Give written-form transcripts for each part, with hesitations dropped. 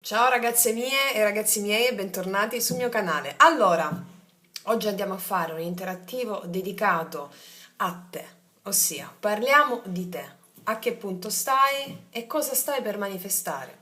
Ciao ragazze mie e ragazzi miei e bentornati sul mio canale. Allora, oggi andiamo a fare un interattivo dedicato a te, ossia parliamo di te, a che punto stai e cosa stai per manifestare.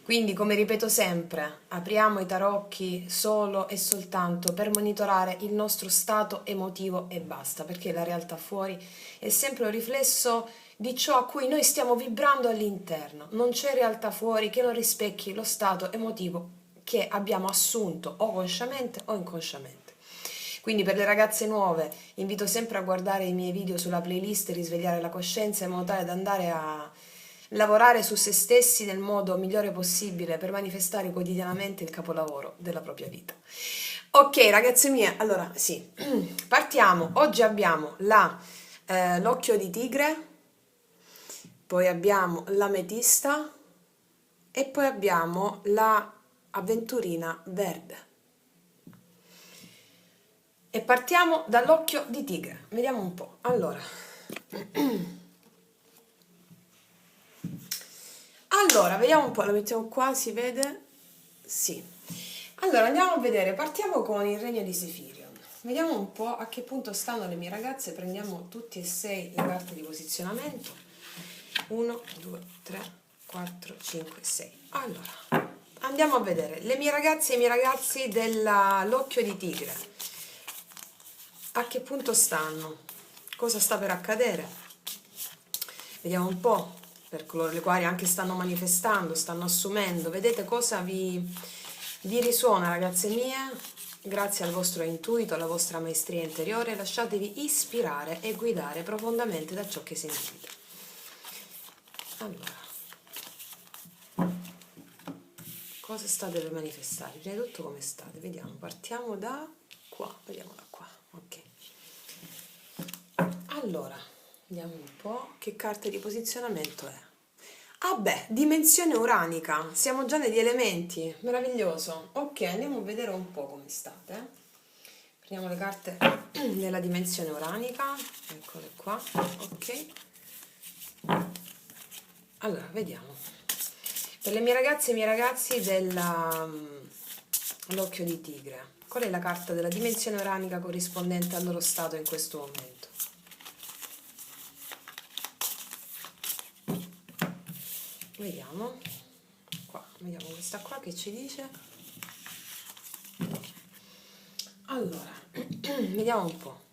Quindi, come ripeto sempre, apriamo i tarocchi solo e soltanto per monitorare il nostro stato emotivo e basta, perché la realtà fuori è sempre un riflesso di ciò a cui noi stiamo vibrando all'interno. Non c'è realtà fuori che non rispecchi lo stato emotivo che abbiamo assunto o consciamente o inconsciamente. Quindi per le ragazze nuove invito sempre a guardare i miei video sulla playlist Risvegliare la coscienza in modo tale da andare a lavorare su se stessi nel modo migliore possibile per manifestare quotidianamente il capolavoro della propria vita. Ok, ragazze mie, allora sì, partiamo. Oggi abbiamo l'occhio di tigre, poi abbiamo l'ametista e poi abbiamo la avventurina verde. E partiamo dall'occhio di tigre. Vediamo un po'. Allora, vediamo un po', lo mettiamo qua, si vede? Sì. Allora, andiamo a vedere, partiamo con il regno di Sefirion. Vediamo un po' a che punto stanno le mie ragazze, prendiamo tutti e sei le carte di posizionamento. 1, 2, 3, 4, 5, 6. Allora, andiamo a vedere le mie ragazze e i miei ragazzi dell'occhio di tigre. A che punto stanno? Cosa sta per accadere? Vediamo un po', per coloro i quali anche stanno manifestando, stanno assumendo. Vedete cosa vi risuona, ragazze mie? Grazie al vostro intuito, alla vostra maestria interiore, lasciatevi ispirare e guidare profondamente da ciò che sentite. Allora, cosa state per manifestare? Prima di tutto come state? Vediamo, partiamo da qua, vediamo da qua, ok. Allora, vediamo un po' che carte di posizionamento è. Ah beh, dimensione uranica, siamo già negli elementi, meraviglioso. Ok, andiamo a vedere un po' come state. Prendiamo le carte della dimensione uranica, eccole qua, ok. Allora, vediamo. Per le mie ragazze e i miei ragazzi dell'occhio di tigre, qual è la carta della dimensione uranica corrispondente al loro stato in questo momento? Vediamo qua, vediamo questa qua che ci dice. Allora, vediamo un po'.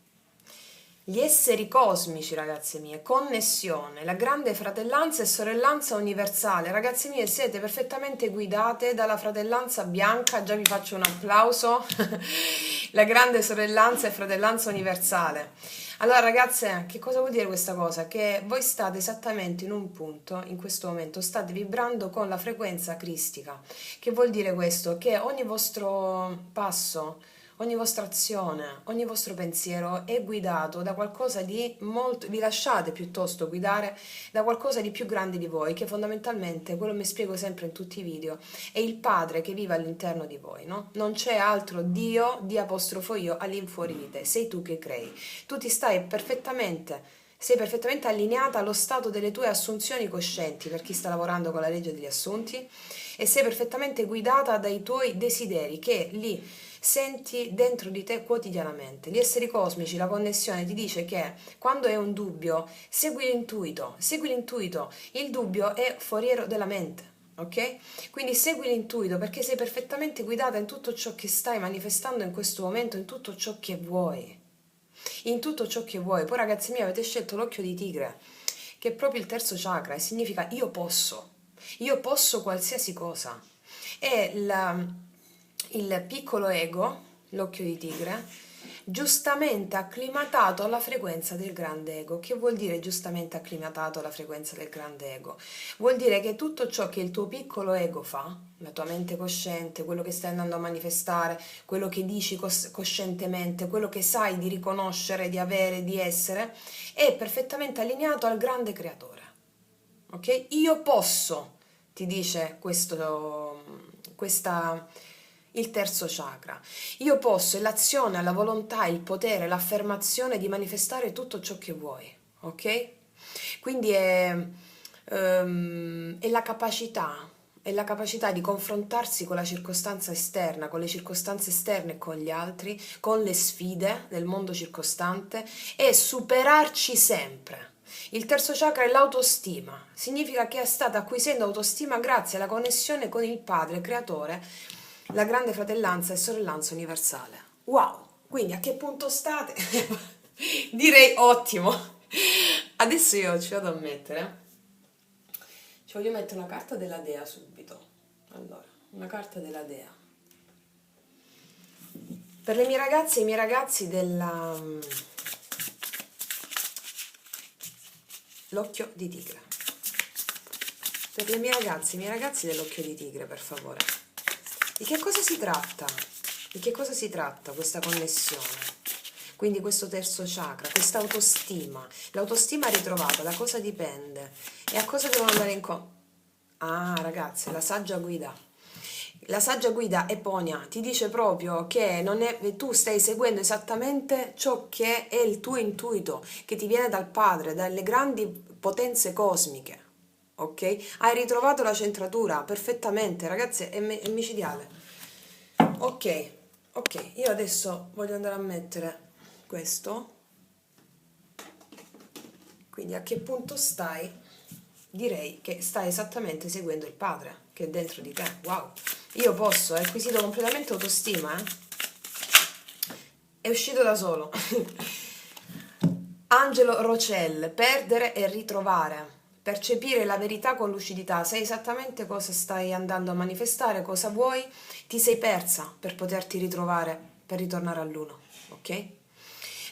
Gli esseri cosmici, ragazze mie, connessione, la grande fratellanza e sorellanza universale. Ragazze mie, siete perfettamente guidate dalla fratellanza bianca, già vi faccio un applauso. La grande sorellanza e fratellanza universale. Allora, ragazze, che cosa vuol dire questa cosa? Che voi state esattamente in un punto, in questo momento, state vibrando con la frequenza cristica. Che vuol dire questo? Che ogni vostro passo, ogni vostra azione, ogni vostro pensiero è guidato da qualcosa di molto, vi lasciate piuttosto guidare da qualcosa di più grande di voi, che fondamentalmente, quello mi spiego sempre in tutti i video, è il Padre che vive all'interno di voi, no? Non c'è altro Dio, di apostrofo io, all'infuori di te, sei tu che crei. Tu ti stai perfettamente sei perfettamente allineata allo stato delle tue assunzioni coscienti, per chi sta lavorando con la legge degli assunti, e sei perfettamente guidata dai tuoi desideri che lì senti dentro di te quotidianamente. Gli esseri cosmici, la connessione ti dice che quando è un dubbio, segui l'intuito, il dubbio è foriero della mente. Ok? Quindi segui l'intuito perché sei perfettamente guidata in tutto ciò che stai manifestando in questo momento, in tutto ciò che vuoi. In tutto ciò che vuoi. Poi, ragazzi miei, avete scelto l'occhio di tigre, che è proprio il terzo chakra e significa io posso qualsiasi cosa. E il piccolo ego, l'occhio di tigre, giustamente acclimatato alla frequenza del grande ego. Che vuol dire giustamente acclimatato alla frequenza del grande ego? Vuol dire che tutto ciò che il tuo piccolo ego fa, la tua mente cosciente, quello che stai andando a manifestare, quello che dici coscientemente, quello che sai di riconoscere, di avere, di essere, è perfettamente allineato al grande creatore. Ok? Io posso, ti dice il terzo chakra. Io posso, è l'azione, la volontà, il potere, l'affermazione di manifestare tutto ciò che vuoi. Ok? Quindi è la capacità è la capacità di confrontarsi con la circostanza esterna, con le circostanze esterne e con gli altri, con le sfide del mondo circostante e superarci sempre. Il terzo chakra è l'autostima, significa che state acquisendo autostima grazie alla connessione con il Padre Creatore, la grande fratellanza e sorellanza universale. Wow! Quindi a che punto state? Direi ottimo. Adesso io ci vado a mettere. Ci voglio mettere una carta della Dea subito. Allora, una carta della Dea. Per le mie ragazze e i miei ragazzi della l'occhio di tigre. Per le mie ragazze e i miei ragazzi dell'occhio di tigre, per favore. Di che cosa si tratta? Di che cosa si tratta questa connessione? Quindi questo terzo chakra, questa autostima, l'autostima ritrovata, da cosa dipende? E a cosa devono andare incontro? Ah, ragazze, la saggia guida. La saggia guida Eponia ti dice proprio che non è, tu stai seguendo esattamente ciò che è il tuo intuito, che ti viene dal Padre, dalle grandi potenze cosmiche. Ok? Hai ritrovato la centratura perfettamente, ragazze, è micidiale. Ok, ok, io adesso voglio andare a mettere questo. Quindi a che punto stai? Direi che stai esattamente seguendo il Padre che è dentro di te. Wow! Io posso, hai acquisito completamente autostima, eh? È uscito da solo. Angelo Rocel, perdere e ritrovare. Percepire la verità con lucidità. Sai esattamente cosa stai andando a manifestare, cosa vuoi. Ti sei persa per poterti ritrovare, per ritornare all'uno. Ok?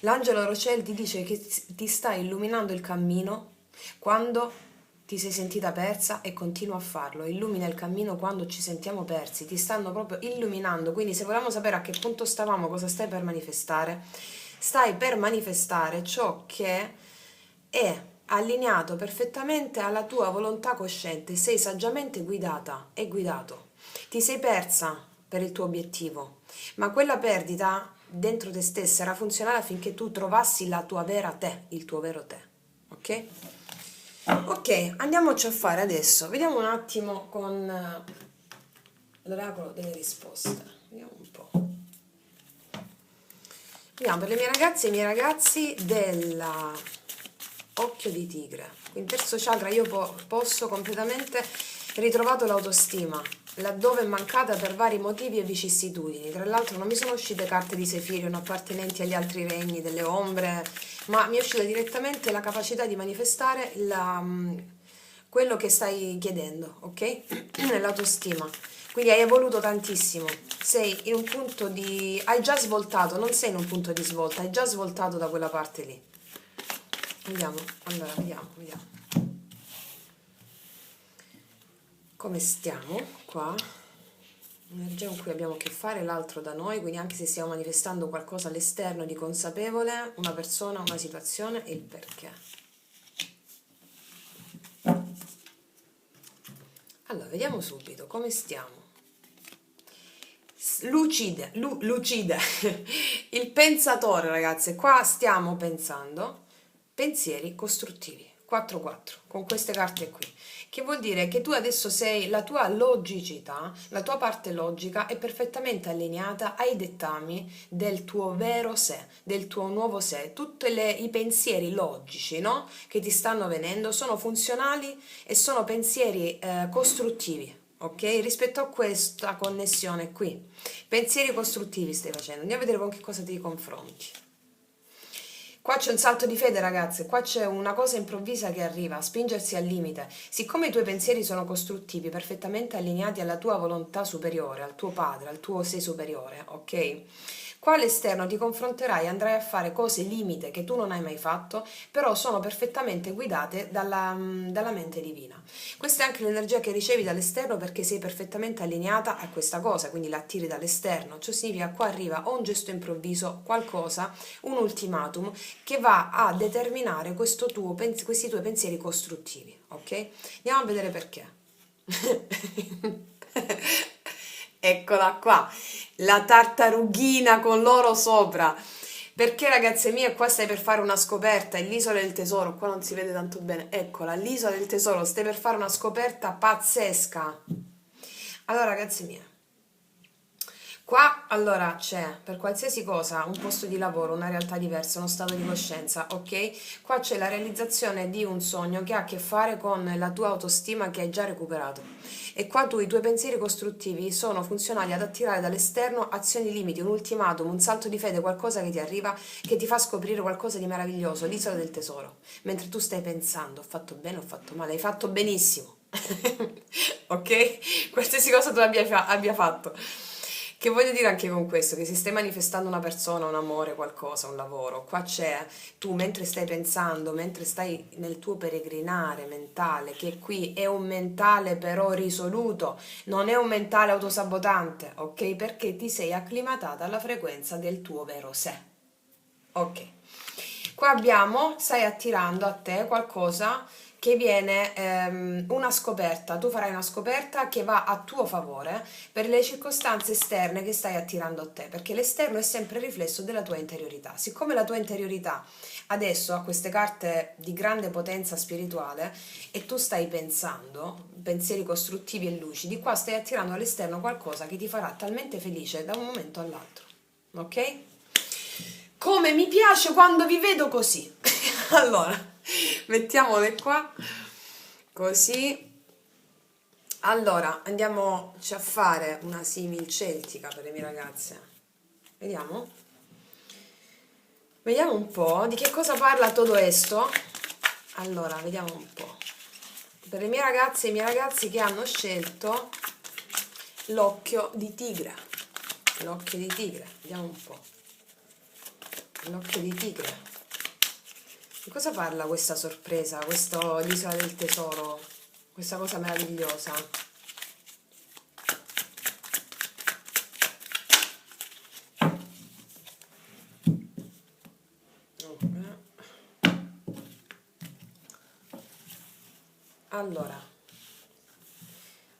L'angelo Rocel ti dice che ti sta illuminando il cammino quando ti sei sentita persa e continua a farlo. Illumina il cammino quando ci sentiamo persi, ti stanno proprio illuminando. Quindi se volevamo sapere a che punto stavamo, cosa stai per manifestare, stai per manifestare ciò che è allineato perfettamente alla tua volontà cosciente, sei saggiamente guidata e guidato. Ti sei persa per il tuo obiettivo, ma quella perdita dentro te stessa era funzionale affinché tu trovassi la tua vera te, il tuo vero te. Ok? Ok, andiamoci a fare adesso. Vediamo un attimo con l'oracolo delle risposte. Vediamo un po'. Vediamo per le mie ragazze e i miei ragazzi della occhio di tigre. Quindi terzo chakra, io posso completamente ritrovato l'autostima, laddove è mancata per vari motivi e vicissitudini. Tra l'altro non mi sono uscite carte di Sefirion appartenenti agli altri regni delle ombre, ma mi è uscita direttamente la capacità di manifestare quello che stai chiedendo, ok? L'autostima. Quindi hai evoluto tantissimo, sei in un punto di... hai già svoltato, non sei in un punto di svolta, hai già svoltato da quella parte lì. Vediamo, allora, vediamo. Come stiamo qua? L'energia con cui abbiamo a che fare, l'altro da noi, quindi anche se stiamo manifestando qualcosa all'esterno di consapevole, una persona, una situazione e il perché. Allora, vediamo subito come stiamo. Lucide, il pensatore, ragazze, qua stiamo pensando pensieri costruttivi, 4-4, con queste carte qui, che vuol dire che tu adesso sei, la tua logicità, la tua parte logica è perfettamente allineata ai dettami del tuo vero sé, del tuo nuovo sé. Tutti i pensieri logici, no? Che ti stanno venendo sono funzionali e sono pensieri costruttivi. Ok? Rispetto a questa connessione qui, pensieri costruttivi stai facendo. Andiamo a vedere con che cosa ti confronti. Qua c'è un salto di fede, ragazze, qua c'è una cosa improvvisa che arriva, a spingersi al limite. Siccome i tuoi pensieri sono costruttivi, perfettamente allineati alla tua volontà superiore, al tuo padre, al tuo sé superiore, ok? Qua all'esterno ti confronterai, andrai a fare cose limite che tu non hai mai fatto, però sono perfettamente guidate dalla mente divina. Questa è anche l'energia che ricevi dall'esterno perché sei perfettamente allineata a questa cosa, quindi la attiri dall'esterno. Ciò significa che qua arriva o un gesto improvviso, qualcosa, un ultimatum che va a determinare questi tuoi pensieri costruttivi, ok? Andiamo a vedere perché. Eccola qua, la tartarughina con l'oro sopra. Perché, ragazze mie, qua stai per fare una scoperta, è l'isola del tesoro, qua non si vede tanto bene. Eccola, l'isola del tesoro, stai per fare una scoperta pazzesca. Allora, ragazzi miei, qua allora c'è per qualsiasi cosa un posto di lavoro, una realtà diversa, uno stato di coscienza, ok? Qua c'è la realizzazione di un sogno che ha a che fare con la tua autostima che hai già recuperato. E qua tu, i tuoi pensieri costruttivi sono funzionali ad attirare dall'esterno azioni limiti, un ultimatum, un salto di fede, qualcosa che ti arriva, che ti fa scoprire qualcosa di meraviglioso, l'isola del tesoro. Mentre tu stai pensando, ho fatto bene, ho fatto male, hai fatto benissimo. Ok? Qualsiasi cosa tu abbia fatto. Che voglio dire anche con questo? Che se stai manifestando una persona, un amore, qualcosa, un lavoro, qua c'è, tu mentre stai pensando, mentre stai nel tuo peregrinare mentale, che qui è un mentale però risoluto, non è un mentale autosabotante, ok? Perché ti sei acclimatata alla frequenza del tuo vero sé. Ok. Qua abbiamo, stai attirando a te qualcosa che viene una scoperta, tu farai una scoperta che va a tuo favore per le circostanze esterne che stai attirando a te, perché l'esterno è sempre il riflesso della tua interiorità. Siccome la tua interiorità adesso ha queste carte di grande potenza spirituale e tu stai pensando, pensieri costruttivi e lucidi, qua stai attirando all'esterno qualcosa che ti farà talmente felice da un momento all'altro. Ok? Come mi piace quando vi vedo così. Allora, mettiamole qua, così. Allora, andiamoci a fare una simil celtica per le mie ragazze. Vediamo? Vediamo un po' di che cosa parla tutto questo. Allora, vediamo un po'. Per le mie ragazze e i miei ragazzi che hanno scelto l'occhio di tigre. L'occhio di tigre, vediamo un po'. L'occhio di tigre. Di cosa parla questa sorpresa, questo l'isola del tesoro, questa cosa meravigliosa? Allora,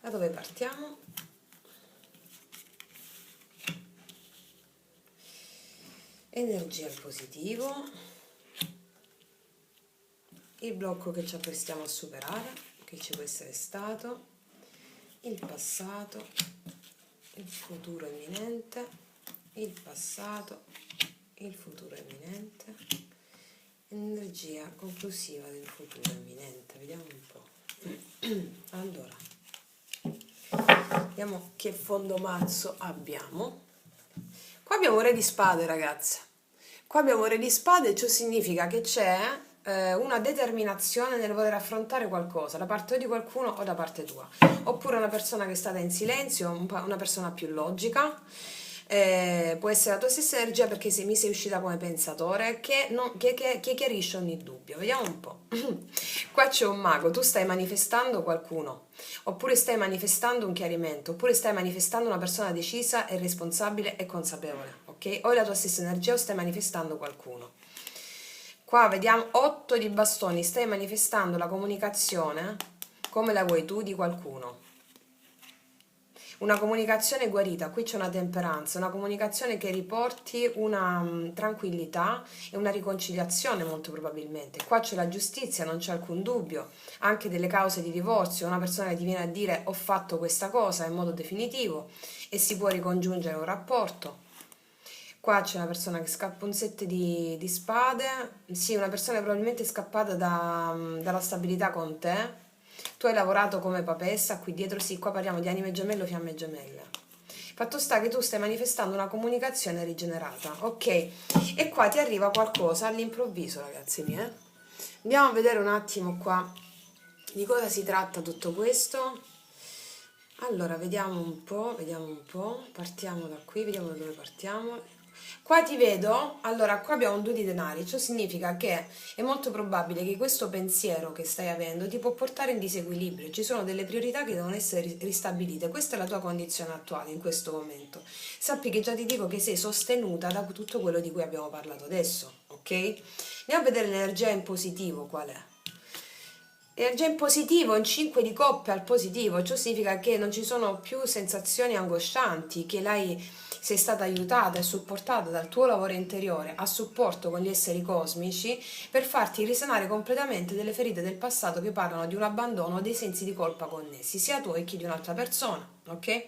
da dove partiamo? Energia in positivo, il blocco che ci apprestiamo a superare, che ci può essere stato, il passato, il futuro imminente, il passato, il futuro imminente, energia conclusiva del futuro imminente. Vediamo un po'. Allora, vediamo che fondo mazzo abbiamo. Qua abbiamo Re di Spade, ragazze. Qua abbiamo Re di Spade, ciò significa che c'è una determinazione nel voler affrontare qualcosa da parte di qualcuno o da parte tua. Oppure una persona che è stata in silenzio, una persona più logica. Può essere la tua stessa energia perché mi sei uscita come pensatore che chiarisce ogni dubbio. Vediamo un po'. Qua c'è un mago, tu stai manifestando qualcuno, oppure stai manifestando un chiarimento, oppure stai manifestando una persona decisa e responsabile e consapevole, ok? O è la tua stessa energia o stai manifestando qualcuno. Qua vediamo 8 di bastoni, stai manifestando la comunicazione come la vuoi tu di qualcuno. Una comunicazione guarita, qui c'è una temperanza, una comunicazione che riporti una tranquillità e una riconciliazione molto probabilmente. Qua c'è la giustizia, non c'è alcun dubbio, anche delle cause di divorzio, una persona che ti viene a dire ho fatto questa cosa in modo definitivo e si può ricongiungere un rapporto. Qua c'è una persona che scappa un set di spade, sì, una persona che probabilmente è scappata dalla stabilità con te. Tu hai lavorato come papessa, qui dietro sì, qua parliamo di anime gemelle o fiamme gemelle. Fatto sta che tu stai manifestando una comunicazione rigenerata, ok? E qua ti arriva qualcosa all'improvviso, ragazzi miei. Andiamo a vedere un attimo qua di cosa si tratta tutto questo. Allora, vediamo un po', partiamo da qui, vediamo da dove partiamo. Qua ti vedo, allora qua abbiamo un 2 di denari, ciò significa che è molto probabile che questo pensiero che stai avendo ti può portare in disequilibrio, ci sono delle priorità che devono essere ristabilite, questa è la tua condizione attuale in questo momento. Sappi che già ti dico che sei sostenuta da tutto quello di cui abbiamo parlato adesso, ok? Andiamo a vedere l'energia in positivo qual è. Energia in positivo, in 5 di coppe al positivo, ciò significa che non ci sono più sensazioni angoscianti, che sei stata aiutata e supportata dal tuo lavoro interiore a supporto con gli esseri cosmici per farti risanare completamente delle ferite del passato che parlano di un abbandono o dei sensi di colpa connessi, sia tuoi che di un'altra persona, ok?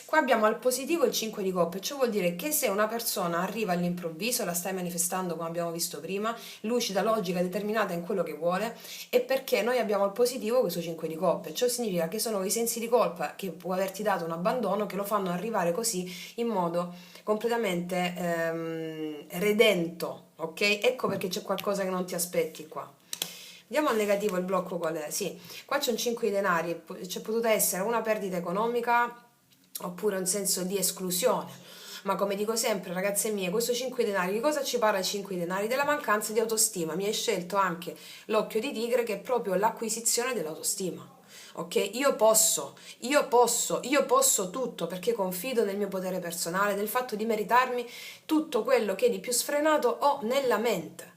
Qua abbiamo al positivo il 5 di coppe, ciò vuol dire che se una persona arriva all'improvviso, la stai manifestando come abbiamo visto prima, lucida, logica, determinata in quello che vuole, è perché noi abbiamo al positivo questo 5 di coppe. Ciò significa che sono i sensi di colpa che può averti dato un abbandono che lo fanno arrivare così in modo completamente redento, ok? Ecco perché c'è qualcosa che non ti aspetti qua. Andiamo al negativo, il blocco qual è? Sì, qua c'è un 5 di denari, c'è potuta essere una perdita economica oppure un senso di esclusione. Ma come dico sempre, ragazze mie, questo 5 denari, di cosa ci parla il 5 denari? Della mancanza di autostima. Mi hai scelto anche l'occhio di tigre, che è proprio l'acquisizione dell'autostima. Ok? Io posso tutto perché confido nel mio potere personale, nel fatto di meritarmi tutto quello che di più sfrenato ho nella mente.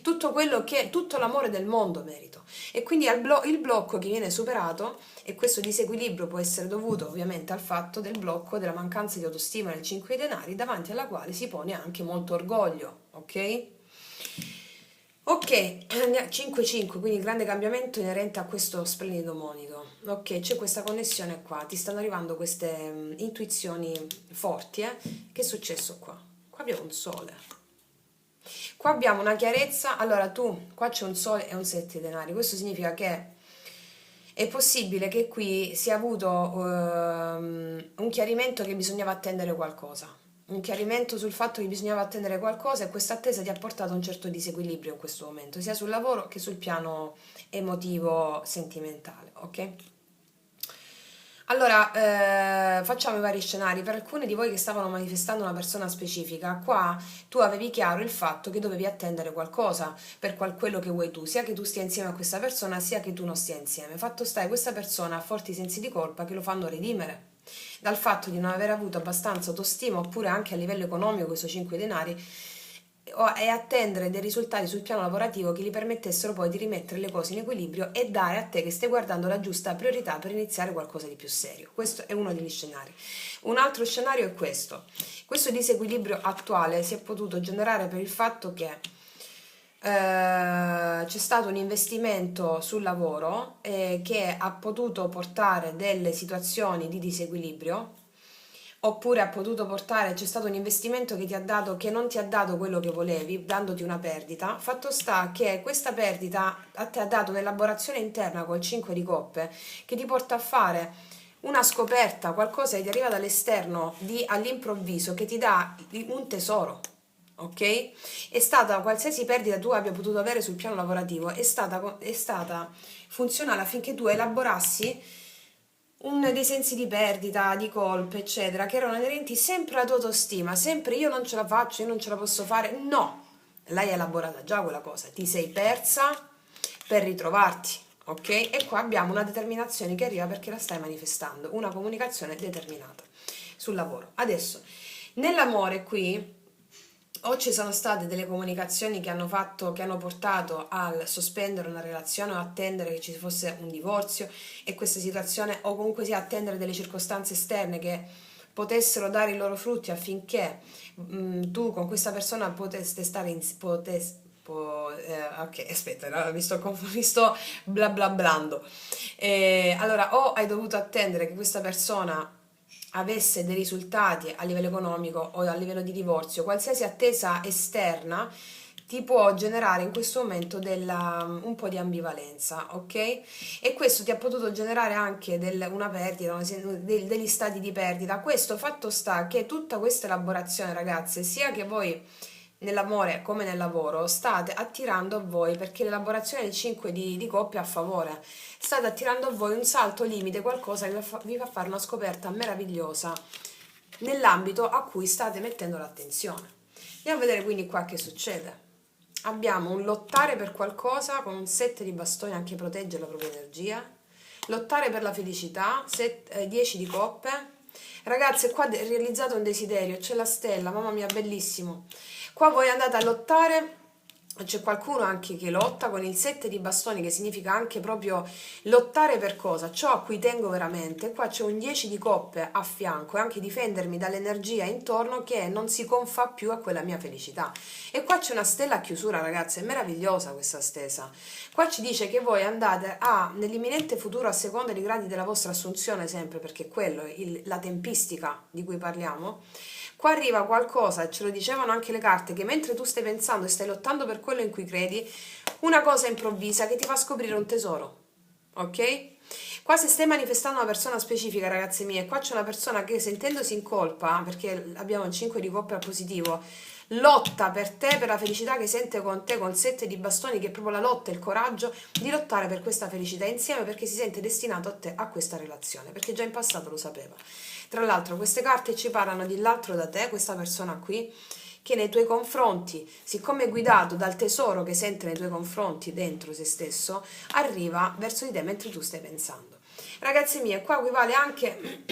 Tutto l'amore del mondo merito. E quindi il blocco che viene superato, e questo disequilibrio può essere dovuto ovviamente al fatto del blocco della mancanza di autostima nel 5 denari, davanti alla quale si pone anche molto orgoglio, ok? Ok, 5-5, quindi grande cambiamento inerente a questo splendido monito. Ok, c'è questa connessione qua, ti stanno arrivando queste intuizioni forti, eh? Che è successo qua? Qua abbiamo un sole. Qua abbiamo una chiarezza, allora qua c'è un sole e un 7 denari, questo significa che è possibile che qui sia avuto un chiarimento che bisognava attendere qualcosa, un chiarimento sul fatto che bisognava attendere qualcosa e questa attesa ti ha portato a un certo disequilibrio in questo momento, sia sul lavoro che sul piano emotivo sentimentale, ok? Allora, facciamo i vari scenari. Per alcuni di voi che stavano manifestando una persona specifica, qua tu avevi chiaro il fatto che dovevi attendere qualcosa per quello che vuoi tu, sia che tu stia insieme a questa persona, sia che tu non stia insieme. Fatto sta che questa persona ha forti sensi di colpa che lo fanno redimere dal fatto di non aver avuto abbastanza autostima, oppure anche a livello economico, questo 5 denari, e attendere dei risultati sul piano lavorativo che gli permettessero poi di rimettere le cose in equilibrio e dare a te che stai guardando la giusta priorità per iniziare qualcosa di più serio. Questo è uno degli scenari. Un altro scenario è questo. Questo disequilibrio attuale si è potuto generare per il fatto che c'è stato un investimento sul lavoro che ha potuto portare delle situazioni di disequilibrio, oppure ha potuto portare, c'è stato un investimento che ti ha dato, che non ti ha dato quello che volevi, dandoti una perdita. Fatto sta che questa perdita a te ha dato un'elaborazione interna col 5 di coppe che ti porta a fare una scoperta, qualcosa che ti arriva dall'esterno all'improvviso, che ti dà un tesoro. Ok? È stata qualsiasi perdita tu abbia potuto avere sul piano lavorativo, è stata funzionale affinché tu elaborassi dei sensi di perdita, di colpe, eccetera, che erano inerenti sempre alla tua autostima, sempre io non ce la faccio, io non ce la posso fare. No, l'hai elaborata già quella cosa, ti sei persa per ritrovarti, ok? E qua abbiamo una determinazione che arriva perché la stai manifestando, una comunicazione determinata sul lavoro. Adesso, nell'amore qui o ci sono state delle comunicazioni che hanno portato al sospendere una relazione o attendere che ci fosse un divorzio, e questa situazione, o comunque sia attendere delle circostanze esterne che potessero dare i loro frutti affinché tu con questa persona poteste stare in ok, aspetta, no, mi sto bla bla blando. Allora, o hai dovuto attendere che questa persona avesse dei risultati a livello economico o a livello di divorzio, qualsiasi attesa esterna ti può generare in questo momento un po' di ambivalenza, ok? E questo ti ha potuto generare anche una perdita, degli stati di perdita. Questo fatto sta che tutta questa elaborazione, ragazze, sia che voi nell'amore come nel lavoro state attirando a voi, perché l'elaborazione del 5 di coppia a favore, state attirando a voi un salto limite, qualcosa che vi fa fare una scoperta meravigliosa nell'ambito a cui state mettendo l'attenzione. Andiamo a vedere quindi qua che succede. Abbiamo un lottare per qualcosa con un 7 di bastoni, anche protegge la propria energia, lottare per la felicità, 10 di coppe. Ragazze, qua è realizzato un desiderio, c'è la stella, mamma mia, bellissimo. Qua voi andate a lottare c'è qualcuno anche che lotta con il 7 di bastoni, che significa anche proprio lottare per cosa? Ciò a cui tengo veramente. Qua c'è un 10 di coppe a fianco e anche difendermi dall'energia intorno che non si confà più a quella mia felicità. E qua c'è una stella a chiusura, ragazzi, è meravigliosa questa stesa. Qua ci dice che voi andate a, nell'imminente futuro, a seconda dei gradi della vostra assunzione, sempre perché quello è la tempistica di cui parliamo. Qua arriva qualcosa, ce lo dicevano anche le carte, che mentre tu stai pensando e stai lottando per quello in cui credi, una cosa improvvisa che ti fa scoprire un tesoro, ok? Qua se stai manifestando una persona specifica, ragazze mie, qua c'è una persona che sentendosi in colpa, perché abbiamo il 5 di coppia positivo, lotta per te, per la felicità che sente con te, col 7 di bastoni, che è proprio la lotta e il coraggio di lottare per questa felicità insieme, perché si sente destinato a te, a questa relazione, perché già in passato lo sapeva. Tra l'altro queste carte ci parlano dell'altro da te, questa persona qui, che nei tuoi confronti, siccome è guidato dal tesoro che sente nei tuoi confronti dentro se stesso, arriva verso di te mentre tu stai pensando. Ragazzi miei, qua equivale anche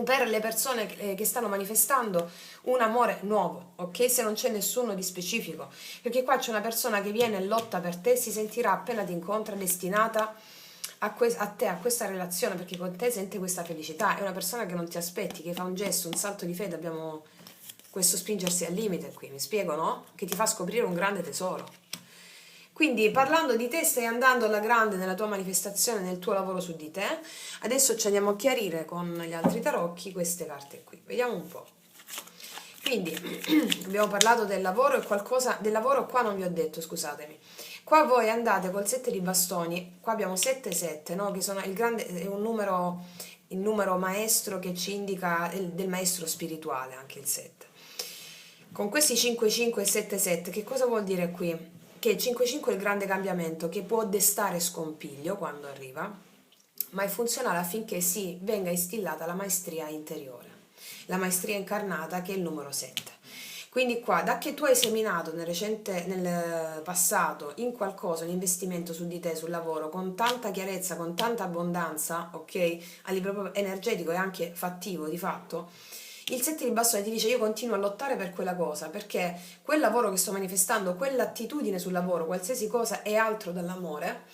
per le persone che stanno manifestando un amore nuovo, ok? Se non c'è nessuno di specifico, perché qua c'è una persona che viene e lotta per te, si sentirà appena ti incontra destinata a te, a questa relazione, perché con te sente questa felicità. È una persona che non ti aspetti, che fa un gesto, un salto di fede. Abbiamo questo spingersi al limite qui, mi spiego, no? Che ti fa scoprire un grande tesoro. Quindi parlando di te stai andando alla grande nella tua manifestazione, nel tuo lavoro su di te. Adesso ci andiamo a chiarire con gli altri tarocchi queste carte qui. Vediamo un po'. Quindi abbiamo parlato del lavoro e qualcosa del lavoro qua non vi ho detto, scusatemi. Qua voi andate col 7 di bastoni, qua abbiamo 7-7, no? Che sono il grande, è un numero, il numero maestro che ci indica del maestro spirituale, anche il 7. Con questi 5-5 e 7-7, che cosa vuol dire qui? Che il 5-5 è il grande cambiamento che può destare scompiglio quando arriva, ma è funzionale affinché si venga instillata la maestria interiore, la maestria incarnata che è il numero 7. Quindi qua, da che tu hai seminato nel passato in qualcosa, un investimento su di te, sul lavoro, con tanta chiarezza, con tanta abbondanza, ok, a livello energetico e anche fattivo di fatto, il 7 di bastone ti dice io continuo a lottare per quella cosa, perché quel lavoro che sto manifestando, quell'attitudine sul lavoro, qualsiasi cosa è altro dall'amore,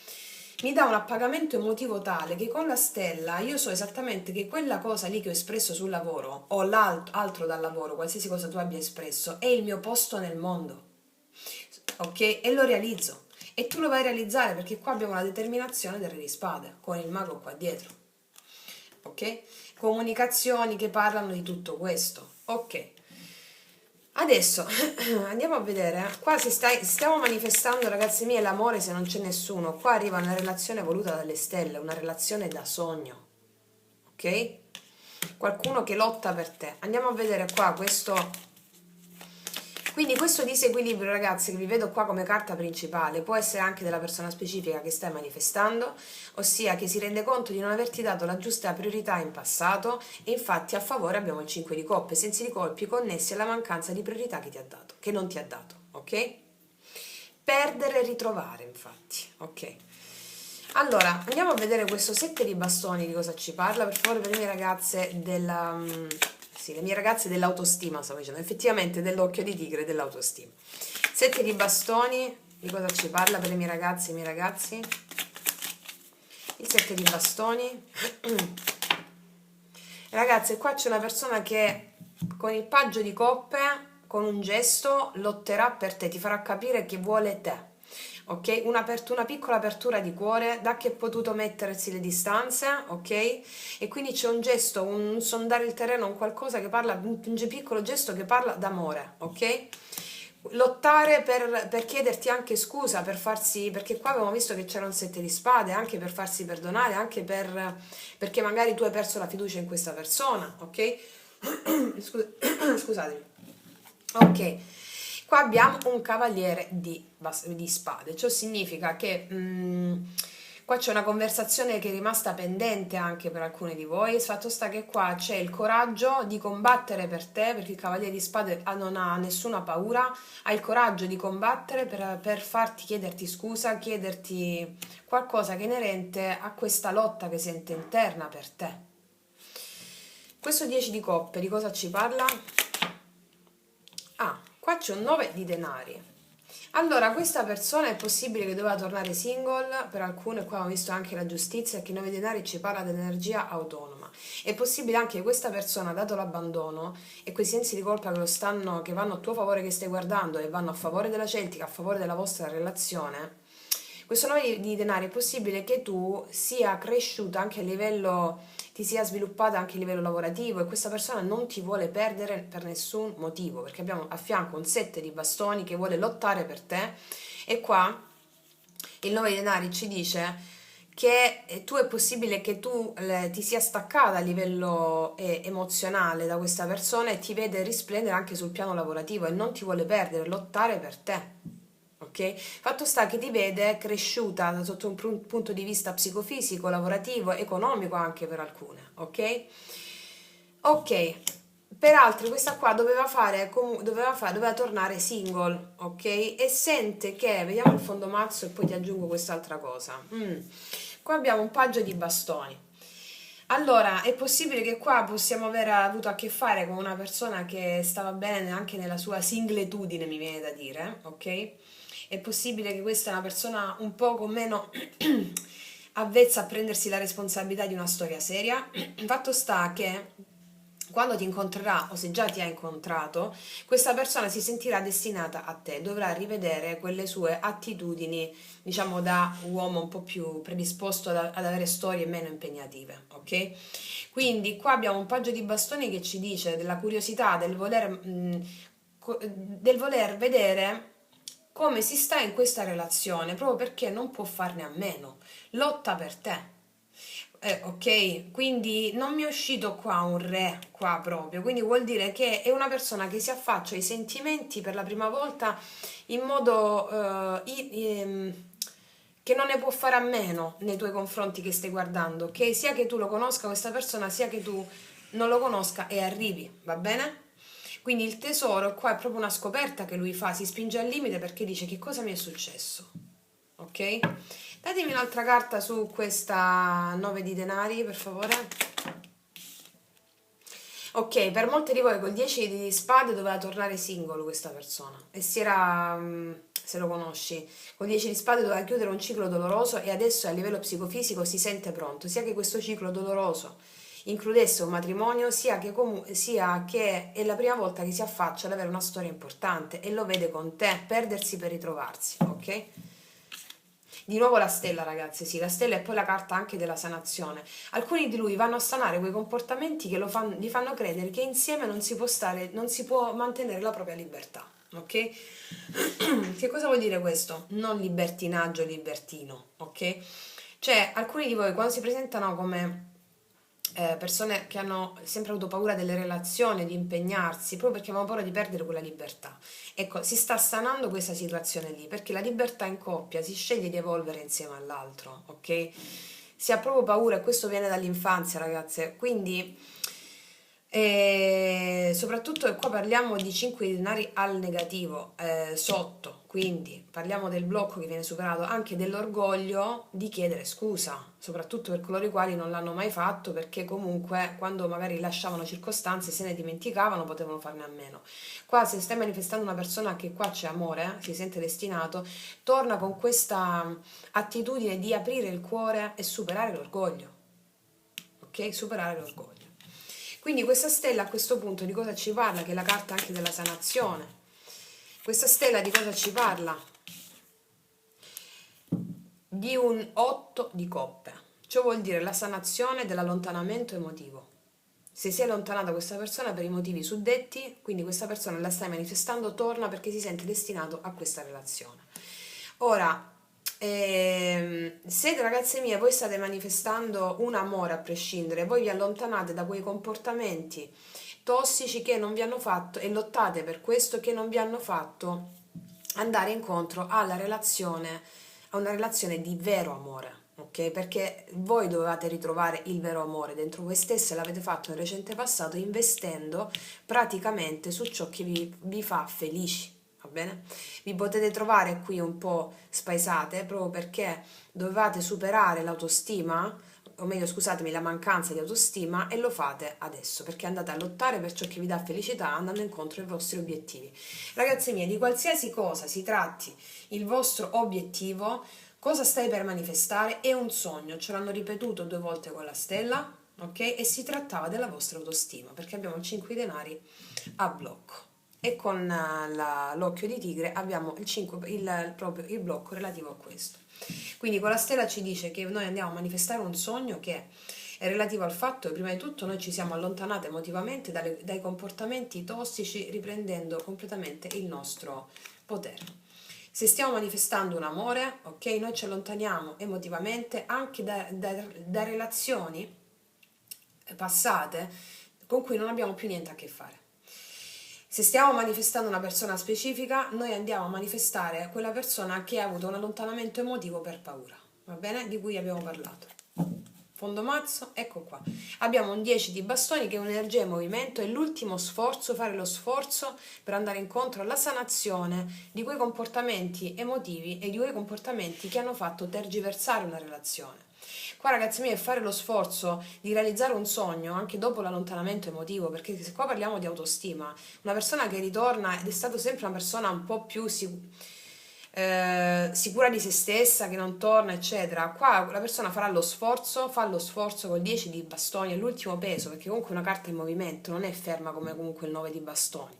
mi dà un appagamento emotivo tale che con la stella io so esattamente che quella cosa lì che ho espresso sul lavoro o l'altro dal lavoro, qualsiasi cosa tu abbia espresso, è il mio posto nel mondo, ok? E lo realizzo. E tu lo vai a realizzare perché qua abbiamo la determinazione del Re di Spade, con il mago qua dietro, ok? Comunicazioni che parlano di tutto questo, ok? Adesso andiamo a vedere, qua stiamo manifestando, ragazzi miei, l'amore se non c'è nessuno. Qua arriva una relazione voluta dalle stelle, una relazione da sogno, ok? Qualcuno che lotta per te. Andiamo a vedere qua questo. Quindi questo disequilibrio, ragazzi, che vi vedo qua come carta principale, può essere anche della persona specifica che stai manifestando, ossia che si rende conto di non averti dato la giusta priorità in passato e infatti a favore abbiamo il 5 di coppe, sensi di colpi connessi alla mancanza di priorità che ti ha dato, che non ti ha dato, ok? Perdere e ritrovare, infatti, ok? Allora, andiamo a vedere questo 7 di bastoni di cosa ci parla, per favore, per le mie ragazze della... Sì, le mie ragazze dell'autostima, stavo dicendo, effettivamente dell'occhio di tigre dell'autostima. 7 di bastoni, di cosa ci parla per le mie ragazze e i miei ragazzi? Il 7 di bastoni. Ragazze, qua c'è una persona che con il paggio di coppe, con un gesto, lotterà per te, ti farà capire che vuole te. Ok? Una piccola apertura di cuore, da che è potuto mettersi le distanze, ok? E quindi c'è un gesto, un sondare il terreno, un qualcosa che parla, un piccolo gesto che parla d'amore, ok? Lottare per chiederti anche scusa, per farsi, perché qua abbiamo visto che c'era un 7 di spade, anche per farsi perdonare, anche perché magari tu hai perso la fiducia in questa persona, ok? Scusatemi. Ok, qua abbiamo un cavaliere di spade, ciò significa che qua c'è una conversazione che è rimasta pendente anche per alcuni di voi. Il fatto sta che qua c'è il coraggio di combattere per te, perché il cavaliere di spade non ha nessuna paura, ha il coraggio di combattere per farti chiederti scusa, chiederti qualcosa che è inerente a questa lotta che sente interna per te. Questo 10 di coppe di cosa ci parla? Ah, qua c'è un 9 di denari. Allora, questa persona è possibile che doveva tornare single, per alcune qua ho visto anche la giustizia, che 9 denari ci parla dell'energia autonoma. È possibile anche che questa persona, dato l'abbandono e quei sensi di colpa che lo stanno, che vanno a tuo favore che stai guardando e vanno a favore della Celtica, a favore della vostra relazione, questo 9 di denari è possibile che tu sia cresciuta anche a livello, ti sia sviluppata anche a livello lavorativo e questa persona non ti vuole perdere per nessun motivo, perché abbiamo a fianco un 7 di bastoni che vuole lottare per te e qua il 9 di denari ci dice che tu è possibile che tu ti sia staccata a livello emozionale da questa persona e ti vede risplendere anche sul piano lavorativo e non ti vuole perdere, lottare per te. Ok? Fatto sta che ti vede cresciuta sotto un punto di vista psicofisico, lavorativo, economico anche per alcune, ok? Ok, per altri questa qua doveva tornare single, ok? E sente che, vediamo il fondo mazzo e poi ti aggiungo quest'altra cosa. Qua abbiamo un paggio di bastoni. Allora, è possibile che qua possiamo aver avuto a che fare con una persona che stava bene anche nella sua singletudine, mi viene da dire, ok? È possibile che questa è una persona un poco meno avvezza a prendersi la responsabilità di una storia seria. Fatto sta che quando ti incontrerà o se già ti ha incontrato, questa persona si sentirà destinata a te, dovrà rivedere quelle sue attitudini, diciamo da uomo un po' più predisposto ad avere storie meno impegnative, ok? Quindi qua abbiamo un paggio di bastoni che ci dice della curiosità, del voler vedere come si sta in questa relazione, proprio perché non può farne a meno, lotta per te. Ok, quindi non mi è uscito qua un re, qua proprio, quindi vuol dire che è una persona che si affaccia ai sentimenti per la prima volta in modo che non ne può fare a meno nei tuoi confronti che stai guardando, ok? Sia che tu lo conosca questa persona, sia che tu non lo conosca e arrivi, va bene? Quindi il tesoro qua è proprio una scoperta che lui fa, si spinge al limite perché dice che cosa mi è successo, ok? Datemi un'altra carta su questa 9 di denari, per favore. Ok, per molte di voi col 10 di spade doveva tornare singolo questa persona e si era, se lo conosci, col 10 di spade doveva chiudere un ciclo doloroso e adesso a livello psicofisico si sente pronto, sia che questo ciclo doloroso includesse un matrimonio, sia che è la prima volta che si affaccia ad avere una storia importante e lo vede con te, perdersi per ritrovarsi, ok? Di nuovo la stella, ragazzi, sì, la stella è poi la carta anche della sanazione. Alcuni di lui vanno a sanare quei comportamenti che gli fanno credere che insieme non si può stare, non si può mantenere la propria libertà. Ok? Che cosa vuol dire questo? Non libertinaggio libertino, ok? Cioè, alcuni di voi quando si presentano come persone che hanno sempre avuto paura delle relazioni, di impegnarsi, proprio perché avevano paura di perdere quella libertà. Ecco, si sta sanando questa situazione lì, perché la libertà in coppia si sceglie di evolvere insieme all'altro, ok? Si ha proprio paura e questo viene dall'infanzia, ragazze. Quindi e soprattutto qua parliamo di 5 di denari al negativo, sotto, quindi parliamo del blocco che viene superato, anche dell'orgoglio di chiedere scusa, soprattutto per coloro i quali non l'hanno mai fatto, perché comunque quando magari lasciavano circostanze, se ne dimenticavano, potevano farne a meno. Qua se stai manifestando una persona che qua c'è amore, si sente destinato, torna con questa attitudine di aprire il cuore e superare l'orgoglio, ok? Superare l'orgoglio. Quindi questa stella a questo punto di cosa ci parla? Che è la carta anche della sanazione. Questa stella di cosa ci parla? Di un 8 di coppe. Ciò vuol dire la sanazione dell'allontanamento emotivo. Se si è allontanata questa persona per i motivi suddetti, quindi questa persona la stai manifestando, torna perché si sente destinato a questa relazione. Ora, se ragazze mie voi state manifestando un amore a prescindere, voi vi allontanate da quei comportamenti tossici che non vi hanno fatto e lottate per questo che non vi hanno fatto andare incontro a una relazione di vero amore, ok? Perché voi dovevate ritrovare il vero amore dentro voi stesse, l'avete fatto nel recente passato investendo praticamente su ciò che vi fa felici. Va bene? Vi potete trovare qui un po' spaesate proprio perché dovevate superare l'autostima, o meglio scusatemi, la mancanza di autostima, e lo fate adesso, perché andate a lottare per ciò che vi dà felicità, andando incontro ai vostri obiettivi. Ragazzi miei, di qualsiasi cosa si tratti il vostro obiettivo, cosa stai per manifestare è un sogno, ce l'hanno ripetuto 2 volte con la stella, ok? E si trattava della vostra autostima, perché abbiamo il 5 di denari a blocco. E con l'occhio di tigre abbiamo proprio il blocco relativo a questo. Quindi con la stella ci dice che noi andiamo a manifestare un sogno che è relativo al fatto che prima di tutto noi ci siamo allontanate emotivamente dai comportamenti tossici, riprendendo completamente il nostro potere. Se stiamo manifestando un amore, ok, noi ci allontaniamo emotivamente anche da relazioni passate con cui non abbiamo più niente a che fare. Se stiamo manifestando una persona specifica, noi andiamo a manifestare quella persona che ha avuto un allontanamento emotivo per paura, va bene? Di cui abbiamo parlato. Fondo mazzo, ecco qua. Abbiamo un 10 di bastoni che è un'energia in movimento, è l'ultimo sforzo, fare lo sforzo per andare incontro alla sanazione di quei comportamenti emotivi e di quei comportamenti che hanno fatto tergiversare una relazione. Qua ragazzi miei, è fare lo sforzo di realizzare un sogno anche dopo l'allontanamento emotivo, perché se qua parliamo di autostima, una persona che ritorna ed è stata sempre una persona un po' più sicura di se stessa, che non torna eccetera, qua la persona farà lo sforzo, fa lo sforzo col 10 di bastoni, è l'ultimo peso, perché comunque una carta in movimento non è ferma come comunque il 9 di bastoni,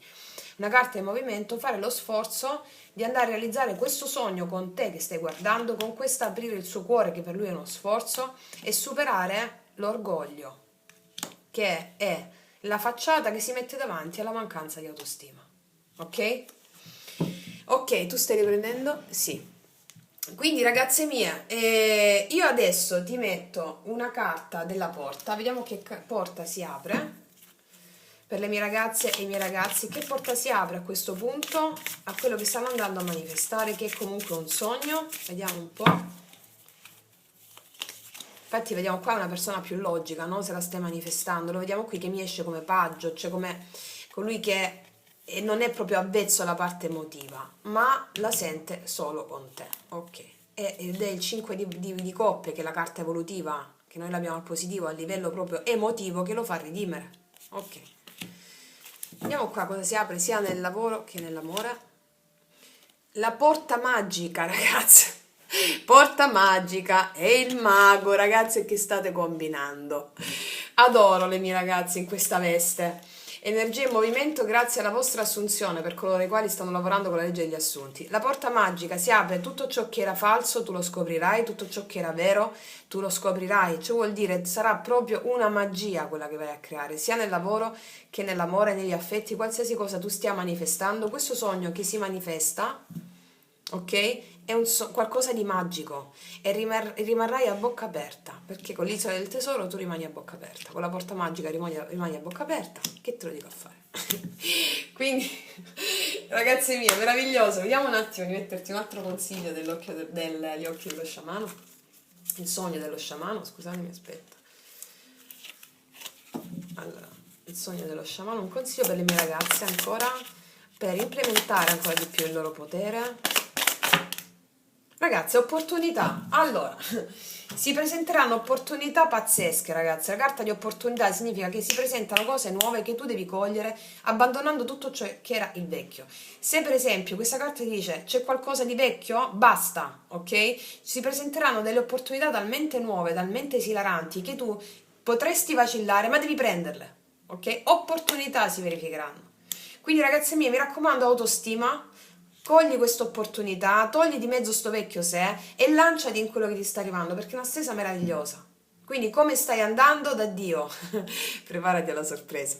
una carta in movimento, fare lo sforzo di andare a realizzare questo sogno con te che stai guardando, con questa aprire il suo cuore che per lui è uno sforzo, e superare l'orgoglio che è la facciata che si mette davanti alla mancanza di autostima. Ok? Ok, tu stai riprendendo? Sì. Quindi ragazze mie, io adesso ti metto una carta della porta, vediamo che porta si apre per le mie ragazze e i miei ragazzi, che porta si apre a questo punto a quello che stanno andando a manifestare, che è comunque un sogno. Vediamo un po'. Infatti vediamo qua una persona più logica, no? Se la stai manifestando, lo vediamo qui che mi esce come paggio, cioè come colui che non è proprio avvezzo alla parte emotiva, ma la sente solo con te, ok? Ed è il 5 di coppe, che è la carta evolutiva, che noi l'abbiamo al positivo a livello proprio emotivo, che lo fa redimere, ok? Vediamo qua cosa si apre sia nel lavoro che nell'amore. La porta magica, ragazze. Porta magica è il mago, ragazze, che state combinando. Adoro le mie ragazze in questa veste. Energia in movimento grazie alla vostra assunzione, per coloro i quali stanno lavorando con la legge degli assunti. La porta magica si apre, tutto ciò che era falso tu lo scoprirai, tutto ciò che era vero tu lo scoprirai. Ciò vuol dire sarà proprio una magia quella che vai a creare, sia nel lavoro che nell'amore, negli affetti, qualsiasi cosa tu stia manifestando. Questo sogno che si manifesta, ok? È qualcosa di magico, e rimarrai a bocca aperta, perché con l'isola del tesoro tu rimani a bocca aperta, con la porta magica rimani a bocca aperta, che te lo dico a fare? Quindi ragazze mie, meraviglioso. Vediamo un attimo di metterti un altro consiglio degli occhi dello sciamano, il sogno dello sciamano, scusatemi, aspetta. Allora, il sogno dello sciamano, un consiglio per le mie ragazze ancora, per implementare ancora di più il loro potere. Ragazze, opportunità. Allora, si presenteranno opportunità pazzesche, ragazze. La carta di opportunità significa che si presentano cose nuove che tu devi cogliere, abbandonando tutto ciò che era il vecchio. Se per esempio questa carta ti dice c'è qualcosa di vecchio, basta, ok? Si presenteranno delle opportunità talmente nuove, talmente esilaranti, che tu potresti vacillare, ma devi prenderle, ok? Opportunità si verificheranno. Quindi ragazze mie, mi raccomando, autostima. Cogli questa opportunità, togli di mezzo sto vecchio sé e lanciati in quello che ti sta arrivando, perché è una stesa meravigliosa. Quindi come stai andando da Dio? Preparati alla sorpresa.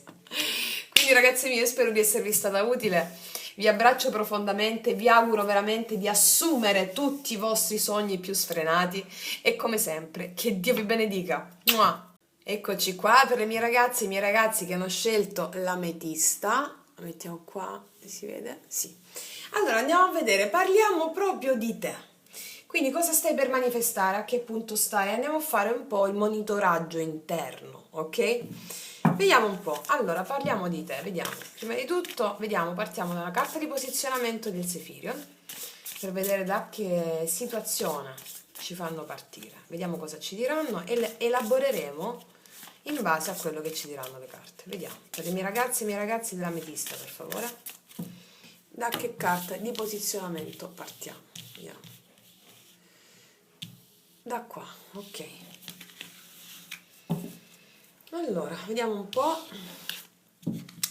Quindi ragazzi miei, io spero di esservi stata utile. Vi abbraccio profondamente, vi auguro veramente di assumere tutti i vostri sogni più sfrenati e come sempre, che Dio vi benedica. Mua! Eccoci qua per le mie ragazze e i miei ragazzi che hanno scelto l'ametista. La mettiamo qua, si vede? Sì. Allora andiamo a vedere, parliamo proprio di te. Quindi cosa stai per manifestare, a che punto stai? Andiamo a fare un po' il monitoraggio interno, ok? Vediamo un po'. Allora parliamo di te, vediamo. Prima di tutto, vediamo, partiamo dalla carta di posizionamento del Sefirion per vedere da che situazione ci fanno partire. Vediamo cosa ci diranno e elaboreremo in base a quello che ci diranno le carte. Vediamo, per i miei ragazzi e i miei ragazzi dell'ametista, per favore. Da che carta di posizionamento partiamo? Vediamo. Da qua, ok. Allora, vediamo un po'.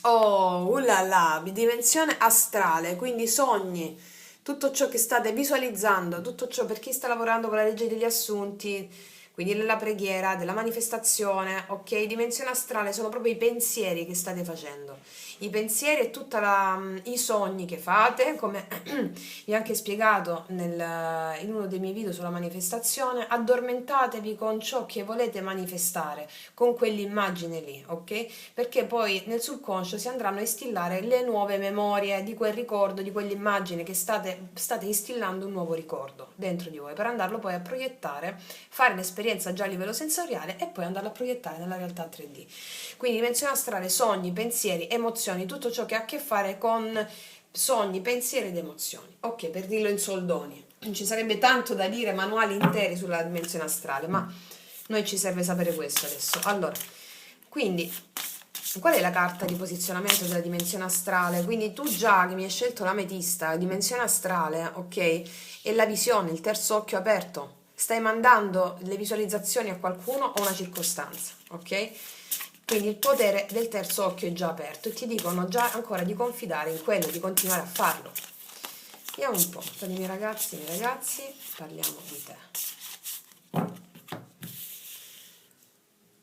Oh, ullala, dimensione astrale, quindi sogni, tutto ciò che state visualizzando, tutto ciò per chi sta lavorando con la legge degli assunti, quindi nella preghiera, della manifestazione, ok? Dimensione astrale sono proprio i pensieri che state facendo, i pensieri e tutti i sogni che fate, come vi ho anche spiegato in uno dei miei video sulla manifestazione. Addormentatevi con ciò che volete manifestare, con quell'immagine lì, ok? Perché poi nel subconscio si andranno a instillare le nuove memorie di quel ricordo, di quell'immagine che state instillando un nuovo ricordo dentro di voi, per andarlo poi a proiettare, fare l'esperienza già a livello sensoriale e poi andarla a proiettare nella realtà 3D. Quindi dimensione astrale, sogni, pensieri, emozioni, tutto ciò che ha a che fare con sogni, pensieri ed emozioni. Ok, per dirlo in soldoni. Ci sarebbe tanto da dire, manuali interi sulla dimensione astrale, ma noi ci serve sapere questo adesso. Allora, quindi, qual è la carta di posizionamento della dimensione astrale? Quindi tu già che mi hai scelto l'ametista, la dimensione astrale, ok? E la visione, il terzo occhio aperto. Stai mandando le visualizzazioni a qualcuno o una circostanza, ok? Quindi il potere del terzo occhio è già aperto e ti dicono già ancora di confidare in quello, di continuare a farlo. Vediamo un po', per i miei ragazzi, parliamo di te.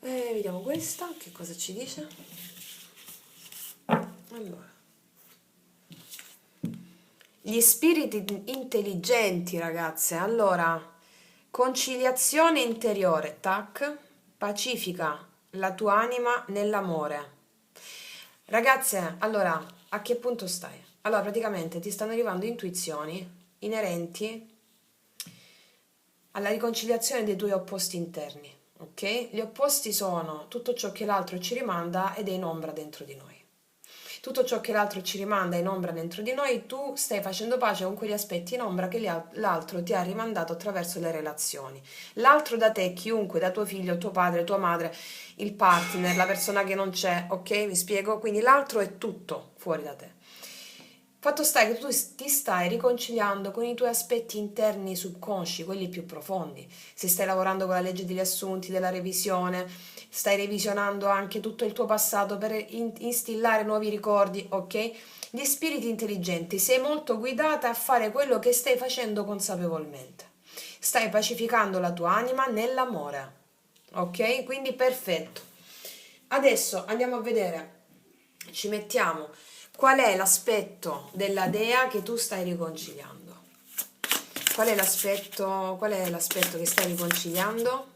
Vediamo questa, che cosa ci dice? Allora, gli spiriti intelligenti, ragazze, allora, conciliazione interiore, tac, pacifica la tua anima nell'amore. Ragazze, allora, a che punto stai? Allora, praticamente ti stanno arrivando intuizioni inerenti alla riconciliazione dei tuoi opposti interni, ok? Gli opposti sono tutto ciò che l'altro ci rimanda ed è in ombra dentro di noi. Tutto ciò che l'altro ci rimanda in ombra dentro di noi, tu stai facendo pace con quegli aspetti in ombra che l'altro ti ha rimandato attraverso le relazioni. L'altro da te, chiunque, da tuo figlio, tuo padre, tua madre, il partner, la persona che non c'è, ok? Mi spiego? Quindi l'altro è tutto fuori da te. Fatto sta che tu ti stai riconciliando con i tuoi aspetti interni subconsci, quelli più profondi. Se stai lavorando con la legge degli assunti, della revisione, stai revisionando anche tutto il tuo passato per instillare nuovi ricordi, ok? Gli spiriti intelligenti, sei molto guidata a fare quello che stai facendo consapevolmente. Stai pacificando la tua anima nell'amore, ok? Quindi perfetto. Adesso andiamo a vedere, ci mettiamo qual è l'aspetto della dea che tu stai riconciliando. Qual è l'aspetto che stai riconciliando?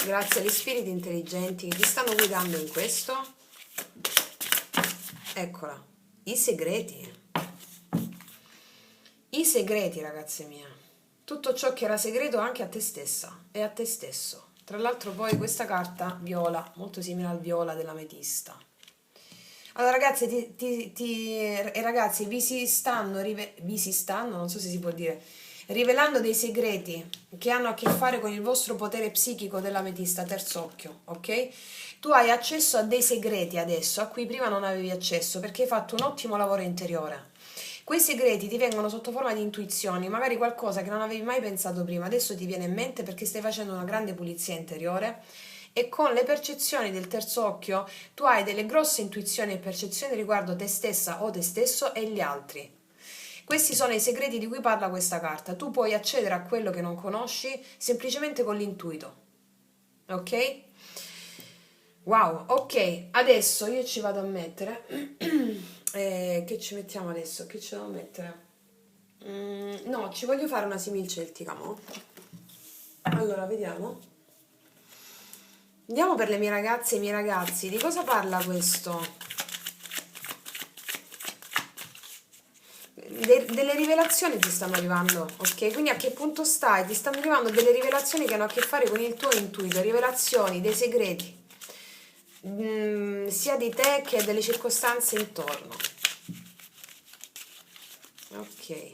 Grazie agli spiriti intelligenti che ti stanno guidando in questo. Eccola, i segreti. I segreti, ragazze mie. Tutto ciò che era segreto anche a te stessa e a te stesso. Tra l'altro poi questa carta viola, molto simile al viola dell'ametista. Allora ragazzi, ragazzi, vi si stanno, non so se si può dire, rivelando dei segreti che hanno a che fare con il vostro potere psichico dell'ametista, terzo occhio, ok? Tu hai accesso a dei segreti adesso, a cui prima non avevi accesso, perché hai fatto un ottimo lavoro interiore. Quei segreti ti vengono sotto forma di intuizioni, magari qualcosa che non avevi mai pensato prima, adesso ti viene in mente perché stai facendo una grande pulizia interiore e con le percezioni del terzo occhio tu hai delle grosse intuizioni e percezioni riguardo te stessa o te stesso e gli altri. Questi sono i segreti di cui parla questa carta. Tu puoi accedere a quello che non conosci semplicemente con l'intuito. Ok? Wow, ok, adesso io ci vado a mettere. Che ci mettiamo adesso? Che ci devo mettere? No, ci voglio fare una simil celtica, mo. Allora, vediamo. Andiamo per le mie ragazze e i miei ragazzi. Di cosa parla questo? Delle rivelazioni ti stanno arrivando, ok? Quindi a che punto stai? Ti stanno arrivando delle rivelazioni che hanno a che fare con il tuo intuito, rivelazioni, dei segreti, sia di te che delle circostanze intorno. Ok,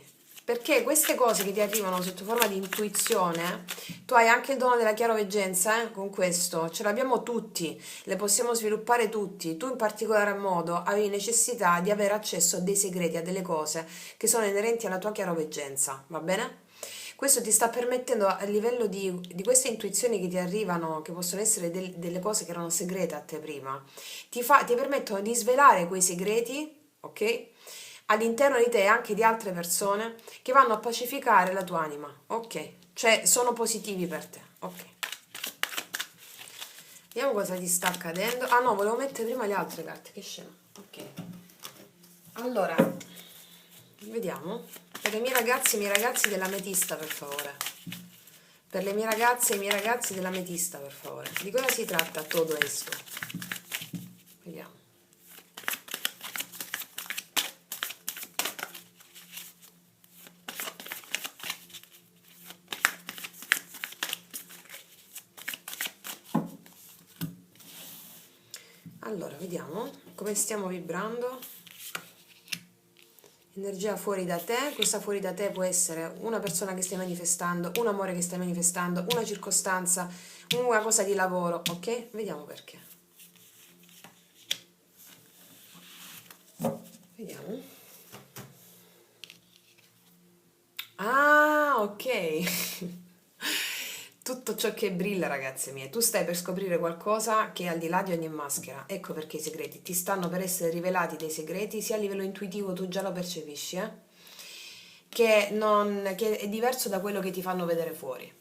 perché queste cose che ti arrivano sotto forma di intuizione, tu hai anche il dono della chiaroveggenza, con questo, ce l'abbiamo tutti, le possiamo sviluppare tutti, tu in particolar modo avevi necessità di avere accesso a dei segreti, a delle cose che sono inerenti alla tua chiaroveggenza, va bene? Questo ti sta permettendo a livello di queste intuizioni che ti arrivano, che possono essere delle cose che erano segrete a te prima, ti permettono di svelare quei segreti, ok? All'interno di te e anche di altre persone che vanno a pacificare la tua anima, ok? Cioè sono positivi per te, ok? Vediamo cosa ti sta accadendo. Ah no, volevo mettere prima le altre carte, che scema. Ok. Allora, vediamo. Per i miei ragazzi e i miei ragazzi dell'ametista, per favore. Per le mie ragazze e i miei ragazzi dell'ametista, per favore. Di cosa si tratta tutto questo? Vediamo. Allora, vediamo come stiamo vibrando. Energia fuori da te, questa fuori da te può essere una persona che stai manifestando, un amore che stai manifestando, una circostanza, una cosa di lavoro, ok? Vediamo perché. Vediamo. Ah, ok. Tutto ciò che brilla, ragazze mie, tu stai per scoprire qualcosa che è al di là di ogni maschera. Ecco perché i segreti ti stanno per essere rivelati dei segreti, sia a livello intuitivo tu già lo percepisci, che è diverso da quello che ti fanno vedere fuori.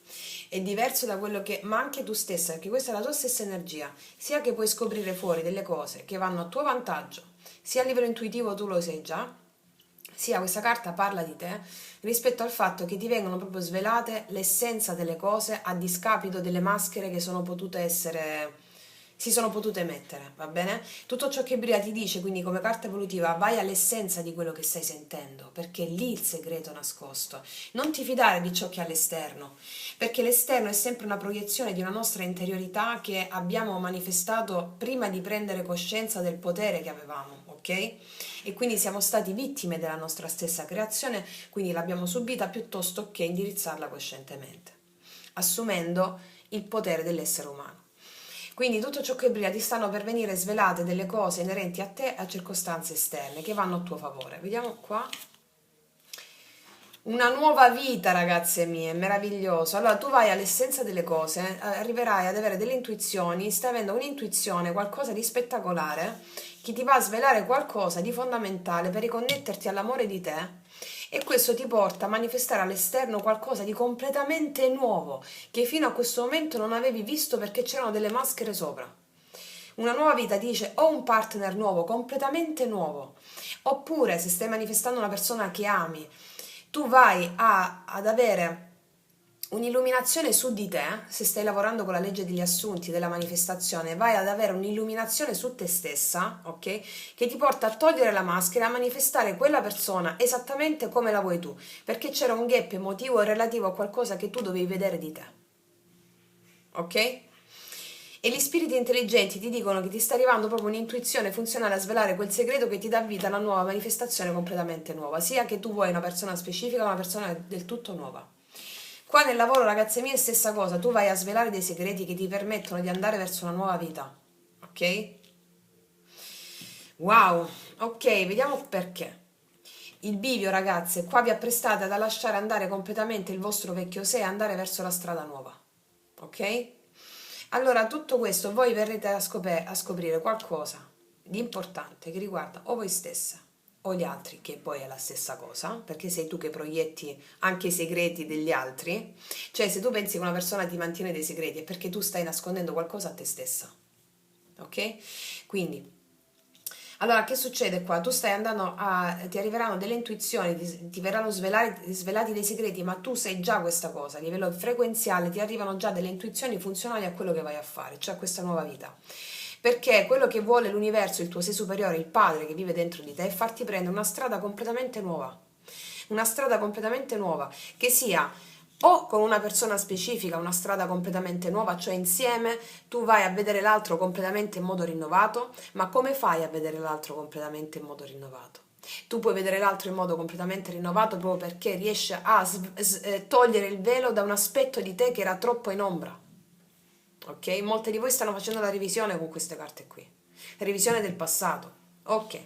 È diverso da quello che, ma anche tu stessa, perché questa è la tua stessa energia, sia che puoi scoprire fuori delle cose che vanno a tuo vantaggio, sia a livello intuitivo tu lo sai già, sia questa carta parla di te rispetto al fatto che ti vengono proprio svelate l'essenza delle cose a discapito delle maschere che sono potute essere, si sono potute mettere, va bene? Tutto ciò che brilla ti dice, quindi come carta evolutiva, vai all'essenza di quello che stai sentendo, perché è lì il segreto nascosto. Non ti fidare di ciò che è all'esterno, perché l'esterno è sempre una proiezione di una nostra interiorità che abbiamo manifestato prima di prendere coscienza del potere che avevamo, ok? E quindi siamo stati vittime della nostra stessa creazione, quindi l'abbiamo subita piuttosto che indirizzarla coscientemente, assumendo il potere dell'essere umano. Quindi tutto ciò che brilla ti stanno per venire svelate delle cose inerenti a te e a circostanze esterne che vanno a tuo favore. Vediamo qua. Una nuova vita, ragazze mie, meraviglioso. Allora tu vai all'essenza delle cose, arriverai ad avere delle intuizioni, stai avendo un'intuizione, qualcosa di spettacolare, che ti va a svelare qualcosa di fondamentale per riconnetterti all'amore di te e questo ti porta a manifestare all'esterno qualcosa di completamente nuovo che fino a questo momento non avevi visto perché c'erano delle maschere sopra. Una nuova vita dice o un partner nuovo, completamente nuovo, oppure se stai manifestando una persona che ami, tu vai ad avere un'illuminazione su di te, se stai lavorando con la legge degli assunti, della manifestazione, vai ad avere un'illuminazione su te stessa, ok? Che ti porta a togliere la maschera e a manifestare quella persona esattamente come la vuoi tu, perché c'era un gap emotivo relativo a qualcosa che tu dovevi vedere di te, ok? E gli spiriti intelligenti ti dicono che ti sta arrivando proprio un'intuizione funzionale a svelare quel segreto che ti dà vita a una nuova manifestazione completamente nuova, sia che tu vuoi una persona specifica o una persona del tutto nuova. Qua nel lavoro, ragazze mie, è stessa cosa, tu vai a svelare dei segreti che ti permettono di andare verso una nuova vita, ok? Wow, ok, vediamo perché. Il bivio, ragazze, qua vi apprestate ad lasciare andare completamente il vostro vecchio sé e andare verso la strada nuova, ok? Allora, tutto questo voi verrete a scoprire qualcosa di importante che riguarda o voi stessa o gli altri, che poi è la stessa cosa, perché sei tu che proietti anche i segreti degli altri. Cioè, se tu pensi che una persona ti mantiene dei segreti è perché tu stai nascondendo qualcosa a te stessa, ok? Quindi, allora, che succede qua? Tu stai andando ti arriveranno delle intuizioni, ti verranno svelati dei segreti, ma tu sai già questa cosa, a livello frequenziale ti arrivano già delle intuizioni funzionali a quello che vai a fare, cioè a questa nuova vita. Perché quello che vuole l'universo, il tuo sé superiore, il padre che vive dentro di te, è farti prendere una strada completamente nuova. Una strada completamente nuova, che sia o con una persona specifica, una strada completamente nuova, cioè insieme tu vai a vedere l'altro completamente in modo rinnovato, ma come fai a vedere l'altro completamente in modo rinnovato? Tu puoi vedere l'altro in modo completamente rinnovato proprio perché riesce a togliere il velo da un aspetto di te che era troppo in ombra. Ok? Molte di voi stanno facendo la revisione con queste carte qui. Revisione del passato. Ok.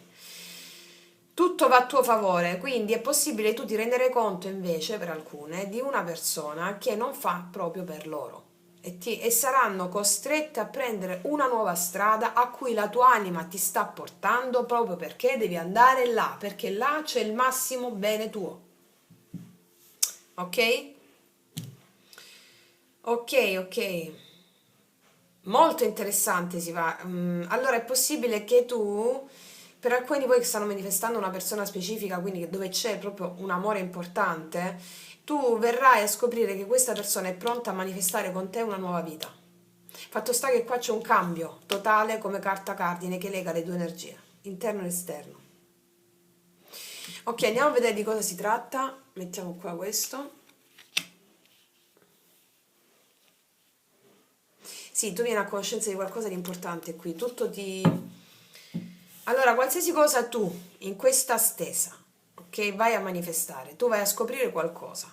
Tutto va a tuo favore, quindi è possibile tu ti rendere conto invece per alcune di una persona che non fa proprio per loro e saranno costrette a prendere una nuova strada a cui la tua anima ti sta portando proprio perché devi andare là, perché là c'è il massimo bene tuo. Ok? Ok, ok. Molto interessante si va. Allora è possibile che tu, per alcuni di voi che stanno manifestando una persona specifica, quindi dove c'è proprio un amore importante, tu verrai a scoprire che questa persona è pronta a manifestare con te una nuova vita. Fatto sta che qua c'è un cambio totale come carta cardine che lega le due energie, interno e esterno. Ok, andiamo a vedere di cosa si tratta. Mettiamo qua questo. Sì, tu vieni a conoscenza di qualcosa di importante qui, tutto ti... Allora, qualsiasi cosa tu in questa stesa, ok, vai a manifestare, tu vai a scoprire qualcosa.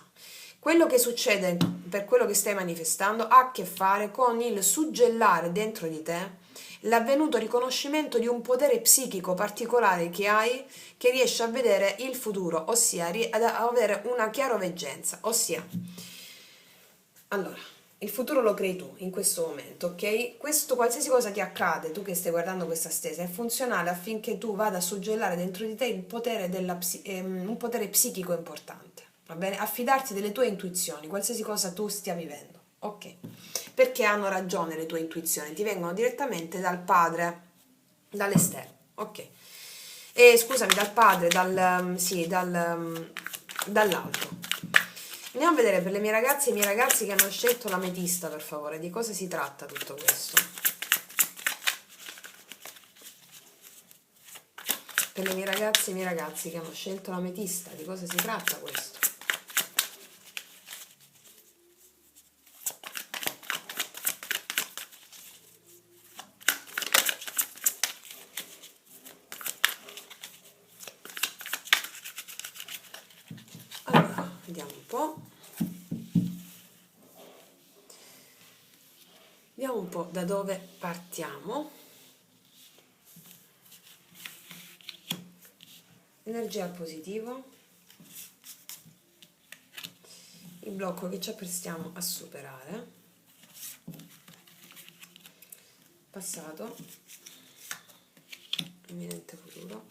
Quello che succede per quello che stai manifestando ha a che fare con il suggellare dentro di te l'avvenuto riconoscimento di un potere psichico particolare che hai, che riesce a vedere il futuro, ossia ad avere una chiaroveggenza, ossia allora, il futuro lo crei tu in questo momento, ok? Questo, qualsiasi cosa ti accade, tu che stai guardando questa stesa, è funzionale affinché tu vada a suggellare dentro di te il potere un potere psichico importante, va bene? Affidarti delle tue intuizioni, qualsiasi cosa tu stia vivendo, ok? Perché hanno ragione le tue intuizioni, ti vengono direttamente dal padre, dall'esterno, ok? E scusami, dal padre, dall'alto. Andiamo a vedere per le mie ragazze e i miei ragazzi che hanno scelto l'ametista, per favore. Di cosa si tratta tutto questo? Per le mie ragazze e i miei ragazzi che hanno scelto l'ametista, di cosa si tratta questo? Allora, vediamo un po'. Vediamo un po' da dove partiamo. Energia al positivo. Il blocco che ci apprestiamo a superare. Passato. Imminente futuro.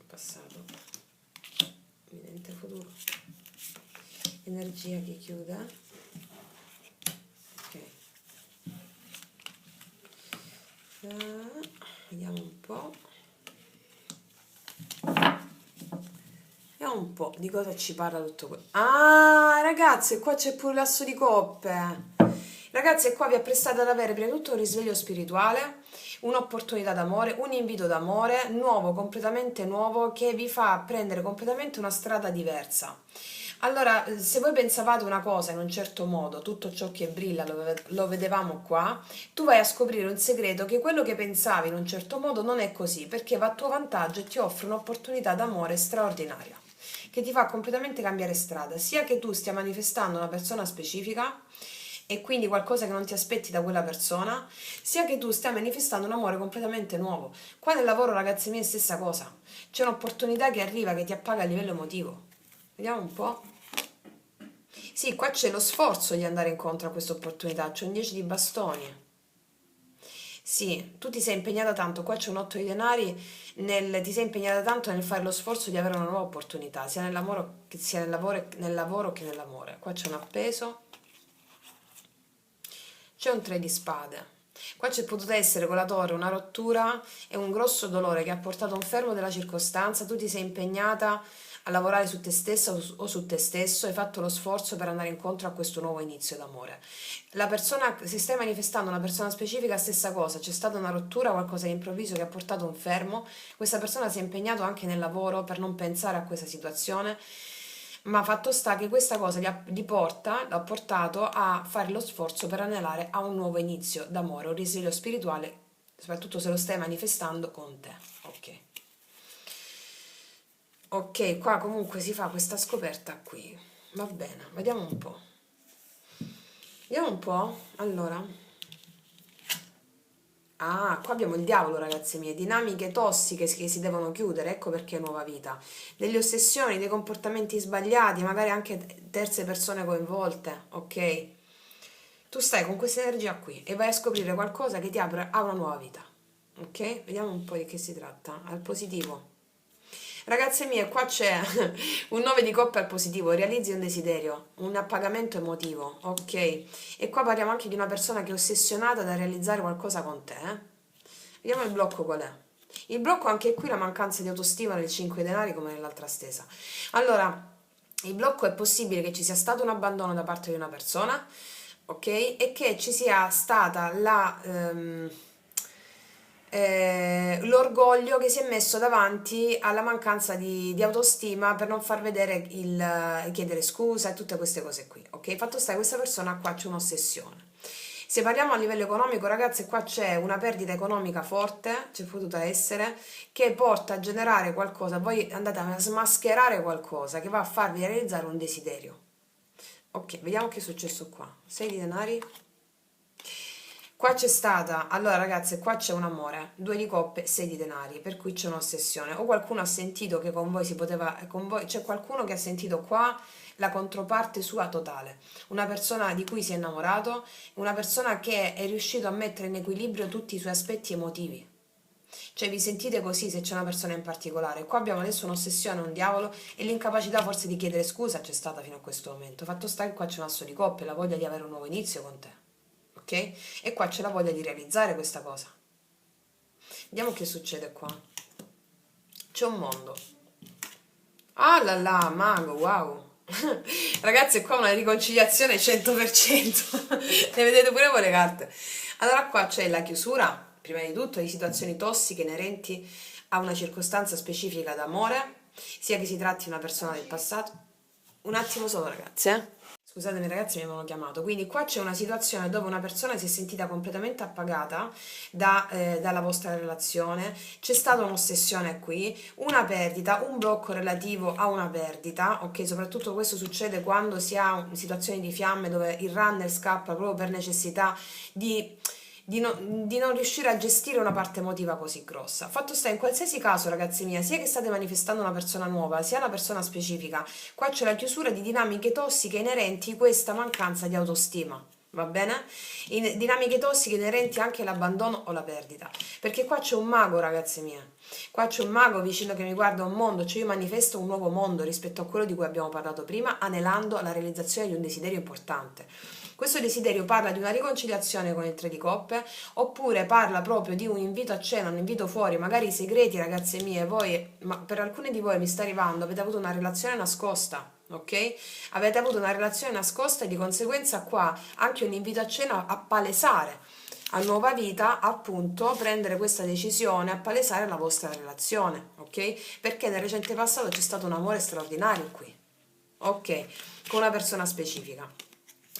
Passato. Imminente futuro. Energia che chiude. Vediamo un po'. Vediamo un po' di cosa ci parla tutto questo. Ah, ragazze, qua c'è pure l'asso di coppe. Ragazzi, qua vi apprestate ad avere prima di tutto un risveglio spirituale, un'opportunità d'amore, un invito d'amore nuovo, completamente nuovo, che vi fa prendere completamente una strada diversa. Allora, se voi pensavate una cosa in un certo modo, tutto ciò che brilla lo vedevamo qua, tu vai a scoprire un segreto che quello che pensavi in un certo modo non è così, perché va a tuo vantaggio e ti offre un'opportunità d'amore straordinaria, che ti fa completamente cambiare strada, sia che tu stia manifestando una persona specifica e quindi qualcosa che non ti aspetti da quella persona, sia che tu stia manifestando un amore completamente nuovo. Qua nel lavoro, ragazzi miei, è stessa cosa. C'è un'opportunità che arriva, che ti appaga a livello emotivo. Vediamo un po'. Sì, qua c'è lo sforzo di andare incontro a questa opportunità, c'è un 10 di bastoni. Sì, tu ti sei impegnata tanto, qua c'è un 8 di denari, ti sei impegnata tanto nel fare lo sforzo di avere una nuova opportunità, sia nel lavoro nel lavoro che nell'amore. Qua c'è un appeso, c'è un 3 di spade. Qua c'è potuta essere con la torre una rottura e un grosso dolore che ha portato a un fermo della circostanza, tu ti sei impegnata a lavorare su te stessa o su te stesso, hai fatto lo sforzo per andare incontro a questo nuovo inizio d'amore. La persona, se stai manifestando una persona specifica, stessa cosa, c'è stata una rottura, qualcosa di improvviso che ha portato a un fermo, questa persona si è impegnata anche nel lavoro per non pensare a questa situazione, ma fatto sta che questa cosa l'ha portato a fare lo sforzo per anelare a un nuovo inizio d'amore, un risveglio spirituale, soprattutto se lo stai manifestando con te. Ok. Ok, qua comunque si fa questa scoperta qui. Va bene, vediamo un po'. Vediamo un po'. Allora. Ah, qua abbiamo il diavolo, ragazze mie, dinamiche tossiche che si devono chiudere, ecco perché è nuova vita. Delle ossessioni, dei comportamenti sbagliati, magari anche terze persone coinvolte, ok? Tu stai con questa energia qui e vai a scoprire qualcosa che ti apre a una nuova vita, ok? Vediamo un po' di che si tratta, al positivo. Ragazze mie, qua c'è un 9 di coppe al positivo, realizzi un desiderio, un appagamento emotivo, ok? E qua parliamo anche di una persona che è ossessionata da realizzare qualcosa con te, eh? Vediamo il blocco qual è. Il blocco anche qui la mancanza di autostima nel 5 denari come nell'altra stesa. Allora, il blocco è possibile che ci sia stato un abbandono da parte di una persona, ok? E che ci sia stata l'orgoglio che si è messo davanti alla mancanza di autostima per non far vedere il chiedere scusa e tutte queste cose qui, ok? Fatto sta che questa persona qua c'è un'ossessione. Se parliamo a livello economico, ragazzi, qua c'è una perdita economica forte, c'è potuta essere, che porta a generare qualcosa, voi andate a smascherare qualcosa che va a farvi realizzare un desiderio. Ok, vediamo che è successo qua. 6 di denari. Qua c'è stata, allora ragazze, qua c'è un amore, 2 di coppe, 6 di denari, per cui c'è un'ossessione. O qualcuno ha sentito che con voi si poteva, con voi, c'è qualcuno che ha sentito qua la controparte sua totale, una persona di cui si è innamorato, una persona che è riuscito a mettere in equilibrio tutti i suoi aspetti emotivi. Cioè vi sentite così se c'è una persona in particolare. Qua abbiamo adesso un'ossessione, un diavolo e l'incapacità forse di chiedere scusa c'è stata fino a questo momento. Fatto sta che qua c'è un asso di coppe, la voglia di avere un nuovo inizio con te. Ok? E qua c'è la voglia di realizzare questa cosa. Vediamo che succede qua. C'è un mondo. Ah là là, mago, wow. Ragazzi, qua è una riconciliazione 100%. Ne vedete pure voi le carte. Allora qua c'è la chiusura, prima di tutto, di situazioni tossiche inerenti a una circostanza specifica d'amore, sia che si tratti di una persona del passato. Un attimo solo, ragazzi, eh. Scusatemi ragazzi, mi avevano chiamato. Quindi qua c'è una situazione dove una persona si è sentita completamente appagata dalla vostra relazione, c'è stata un'ossessione qui, una perdita, un blocco relativo a una perdita, ok? Soprattutto questo succede quando si ha situazioni di fiamme dove il runner scappa proprio per necessità di di non riuscire a gestire una parte emotiva così grossa. Fatto sta, in qualsiasi caso, ragazzi miei, sia che state manifestando una persona nuova, sia una persona specifica, qua c'è la chiusura di dinamiche tossiche inerenti a questa mancanza di autostima. Va bene? In dinamiche tossiche inerenti anche all'abbandono o la perdita. Perché qua c'è un mago, ragazze mie. Qua c'è un mago vicino che mi guarda un mondo, cioè io manifesto un nuovo mondo rispetto a quello di cui abbiamo parlato prima, anelando alla realizzazione di un desiderio importante. Questo desiderio parla di una riconciliazione con il 3 di coppe, oppure parla proprio di un invito a cena, un invito fuori, magari i segreti, ragazze mie, voi, ma per alcune di voi mi sta arrivando, avete avuto una relazione nascosta, ok? Avete avuto una relazione nascosta e di conseguenza qua anche un invito a cena a palesare a nuova vita, appunto, prendere questa decisione, a palesare la vostra relazione, ok? Perché nel recente passato c'è stato un amore straordinario qui, ok? Con una persona specifica.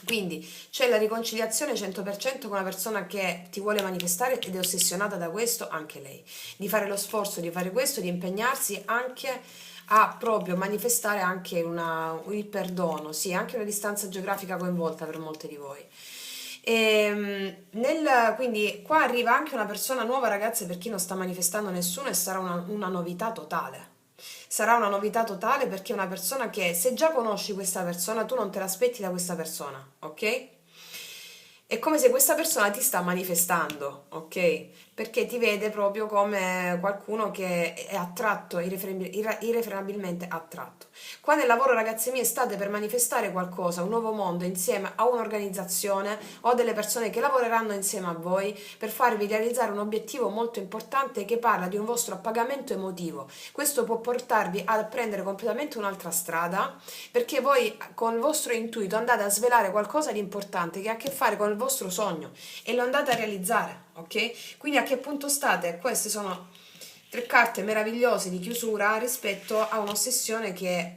Quindi c'è la riconciliazione 100% con una persona che ti vuole manifestare ed è ossessionata da questo, anche lei. Di fare lo sforzo di fare questo, di impegnarsi anche a proprio manifestare anche il perdono, sì, anche una distanza geografica coinvolta per molte di voi. Quindi qua arriva anche una persona nuova, ragazze, per chi non sta manifestando nessuno e sarà una novità totale. Sarà una novità totale perché è una persona che se già conosci questa persona tu non te l'aspetti da questa persona, ok? È come se questa persona ti sta manifestando, ok? Perché ti vede proprio come qualcuno che è attratto, irrefrenabilmente attratto. Qua nel lavoro, ragazzi miei, state per manifestare qualcosa, un nuovo mondo insieme a un'organizzazione o delle persone che lavoreranno insieme a voi per farvi realizzare un obiettivo molto importante che parla di un vostro appagamento emotivo. Questo può portarvi a prendere completamente un'altra strada perché voi con il vostro intuito andate a svelare qualcosa di importante che ha a che fare con il vostro sogno e lo andate a realizzare, ok? Quindi a che punto state? Queste sono 3 carte meravigliose di chiusura rispetto a un'ossessione che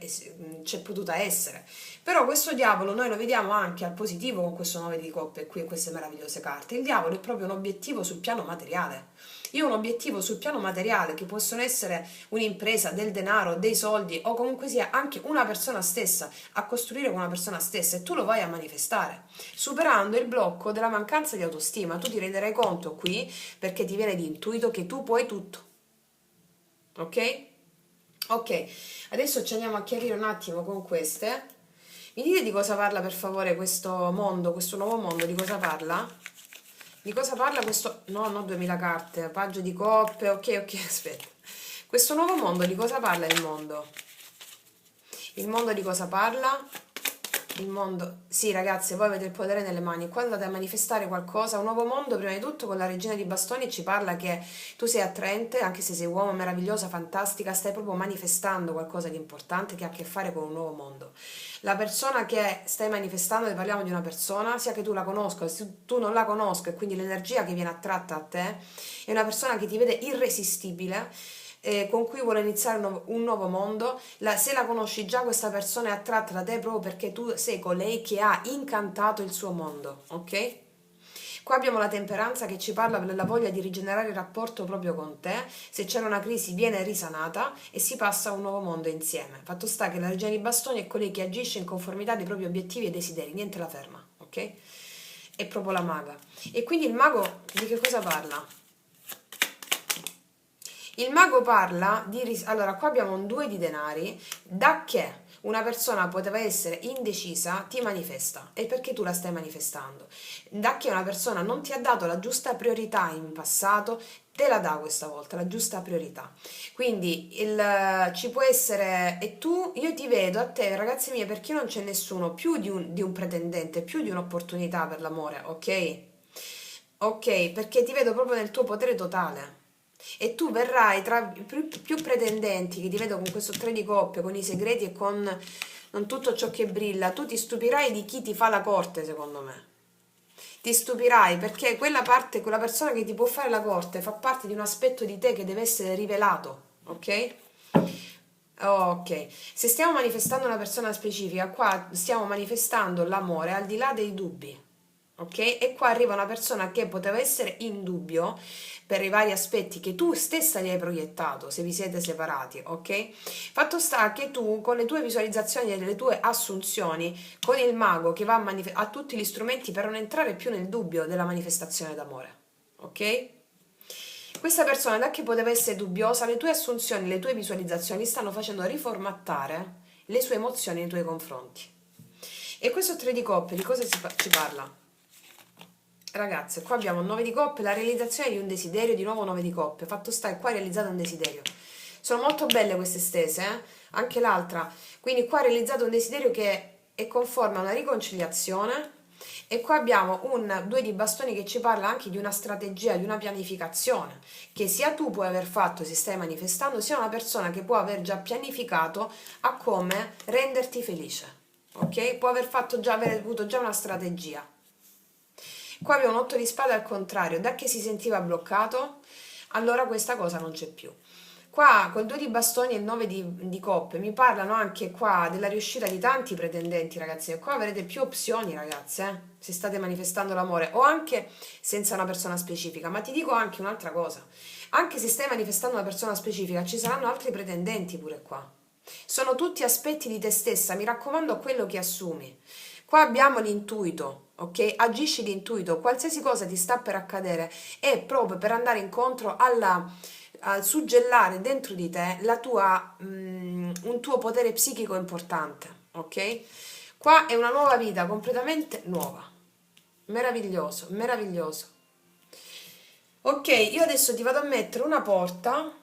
c'è potuta essere. Però questo diavolo noi lo vediamo anche al positivo con questo 9 di coppe qui e queste meravigliose carte. Il diavolo è proprio un obiettivo sul piano materiale. Io ho un obiettivo sul piano materiale, che possono essere un'impresa, del denaro, dei soldi, o comunque sia anche una persona stessa, a costruire con una persona stessa, e tu lo vai a manifestare, superando il blocco della mancanza di autostima. Tu ti renderai conto qui, perché ti viene di intuito, che tu puoi tutto. Ok? Ok, adesso ci andiamo a chiarire un attimo con queste. Mi dite di cosa parla per favore questo mondo, questo nuovo mondo, di cosa parla? Di cosa parla questo... No, non 2000 carte, paggio di coppe, ok, ok, aspetta. Questo nuovo mondo, di cosa parla il mondo? Il mondo di cosa parla? Il mondo, sì ragazze, voi avete il potere nelle mani. Quando andate a manifestare qualcosa, un nuovo mondo, prima di tutto con la regina di bastoni ci parla che tu sei attraente, anche se sei uomo, meravigliosa, fantastica, stai proprio manifestando qualcosa di importante che ha a che fare con un nuovo mondo. La persona che stai manifestando, parliamo di una persona, sia che tu la conosca, sia che tu non la conosca, e quindi l'energia che viene attratta a te è una persona che ti vede irresistibile, con cui vuole iniziare un nuovo mondo. Se la conosci già, questa persona è attratta da te proprio perché tu sei colei che ha incantato il suo mondo, ok? Qua abbiamo la temperanza che ci parla della voglia di rigenerare il rapporto proprio con te. Se c'era una crisi viene risanata e si passa a un nuovo mondo insieme. Fatto sta che la regina di bastoni è colei che agisce in conformità dei propri obiettivi e desideri, niente la ferma, ok? È proprio la maga. E quindi il mago di che cosa parla? Il mago parla di... Allora, qua abbiamo un 2 di denari, da che una persona poteva essere indecisa, ti manifesta. E perché tu la stai manifestando? Da che una persona non ti ha dato la giusta priorità in passato, te la dà questa volta, la giusta priorità. Quindi ci può essere... E tu, io ti vedo a te, ragazze mie, perché non c'è nessuno più di un pretendente, più di un'opportunità per l'amore, ok? Ok, perché ti vedo proprio nel tuo potere totale. E tu verrai tra i più pretendenti, che ti vedo con questo 3 di coppe, con i segreti e con tutto ciò che brilla. Tu ti stupirai di chi ti fa la corte, secondo me. Ti stupirai perché quella parte, quella persona che ti può fare la corte fa parte di un aspetto di te che deve essere rivelato, ok? Ok, se stiamo manifestando una persona specifica, qua stiamo manifestando l'amore al di là dei dubbi, ok? E qua arriva una persona che poteva essere in dubbio per i vari aspetti che tu stessa gli hai proiettato, se vi siete separati, ok? Fatto sta che tu con le tue visualizzazioni e le tue assunzioni, con il mago che va a tutti gli strumenti per non entrare più nel dubbio della manifestazione d'amore, ok? Questa persona, da che poteva essere dubbiosa, le tue assunzioni, le tue visualizzazioni stanno facendo riformattare le sue emozioni nei tuoi confronti. E questo 3 di coppe, di cosa ci parla? Ragazze, qua abbiamo un 9 di coppe, la realizzazione di un desiderio, di nuovo 9 di coppe. Fatto sta che qua è realizzato un desiderio. Sono molto belle queste stese, anche l'altra. Quindi qua è realizzato un desiderio che è conforme a una riconciliazione. E qua abbiamo un 2 di bastoni che ci parla anche di una strategia, di una pianificazione, che sia tu puoi aver fatto se stai manifestando, sia una persona che può aver già pianificato a come renderti felice. Ok? Può aver fatto già, aver avuto già una strategia. Qua abbiamo un 8 di spade al contrario, da che si sentiva bloccato, allora questa cosa non c'è più. Qua col 2 di bastoni e il 9 di coppe mi parlano anche qua della riuscita di tanti pretendenti, ragazzi. E qua avrete più opzioni, ragazze, se state manifestando l'amore, o anche senza una persona specifica. Ma ti dico anche un'altra cosa: anche se stai manifestando una persona specifica, ci saranno altri pretendenti pure qua. Sono tutti aspetti di te stessa, mi raccomando a quello che assumi. Qua abbiamo l'intuito, ok? Agisci l'intuito, qualsiasi cosa ti sta per accadere è proprio per andare incontro al suggellare dentro di te un tuo potere psichico importante, ok? Qua è una nuova vita, completamente nuova. Meraviglioso, meraviglioso. Ok, io adesso ti vado a mettere una porta,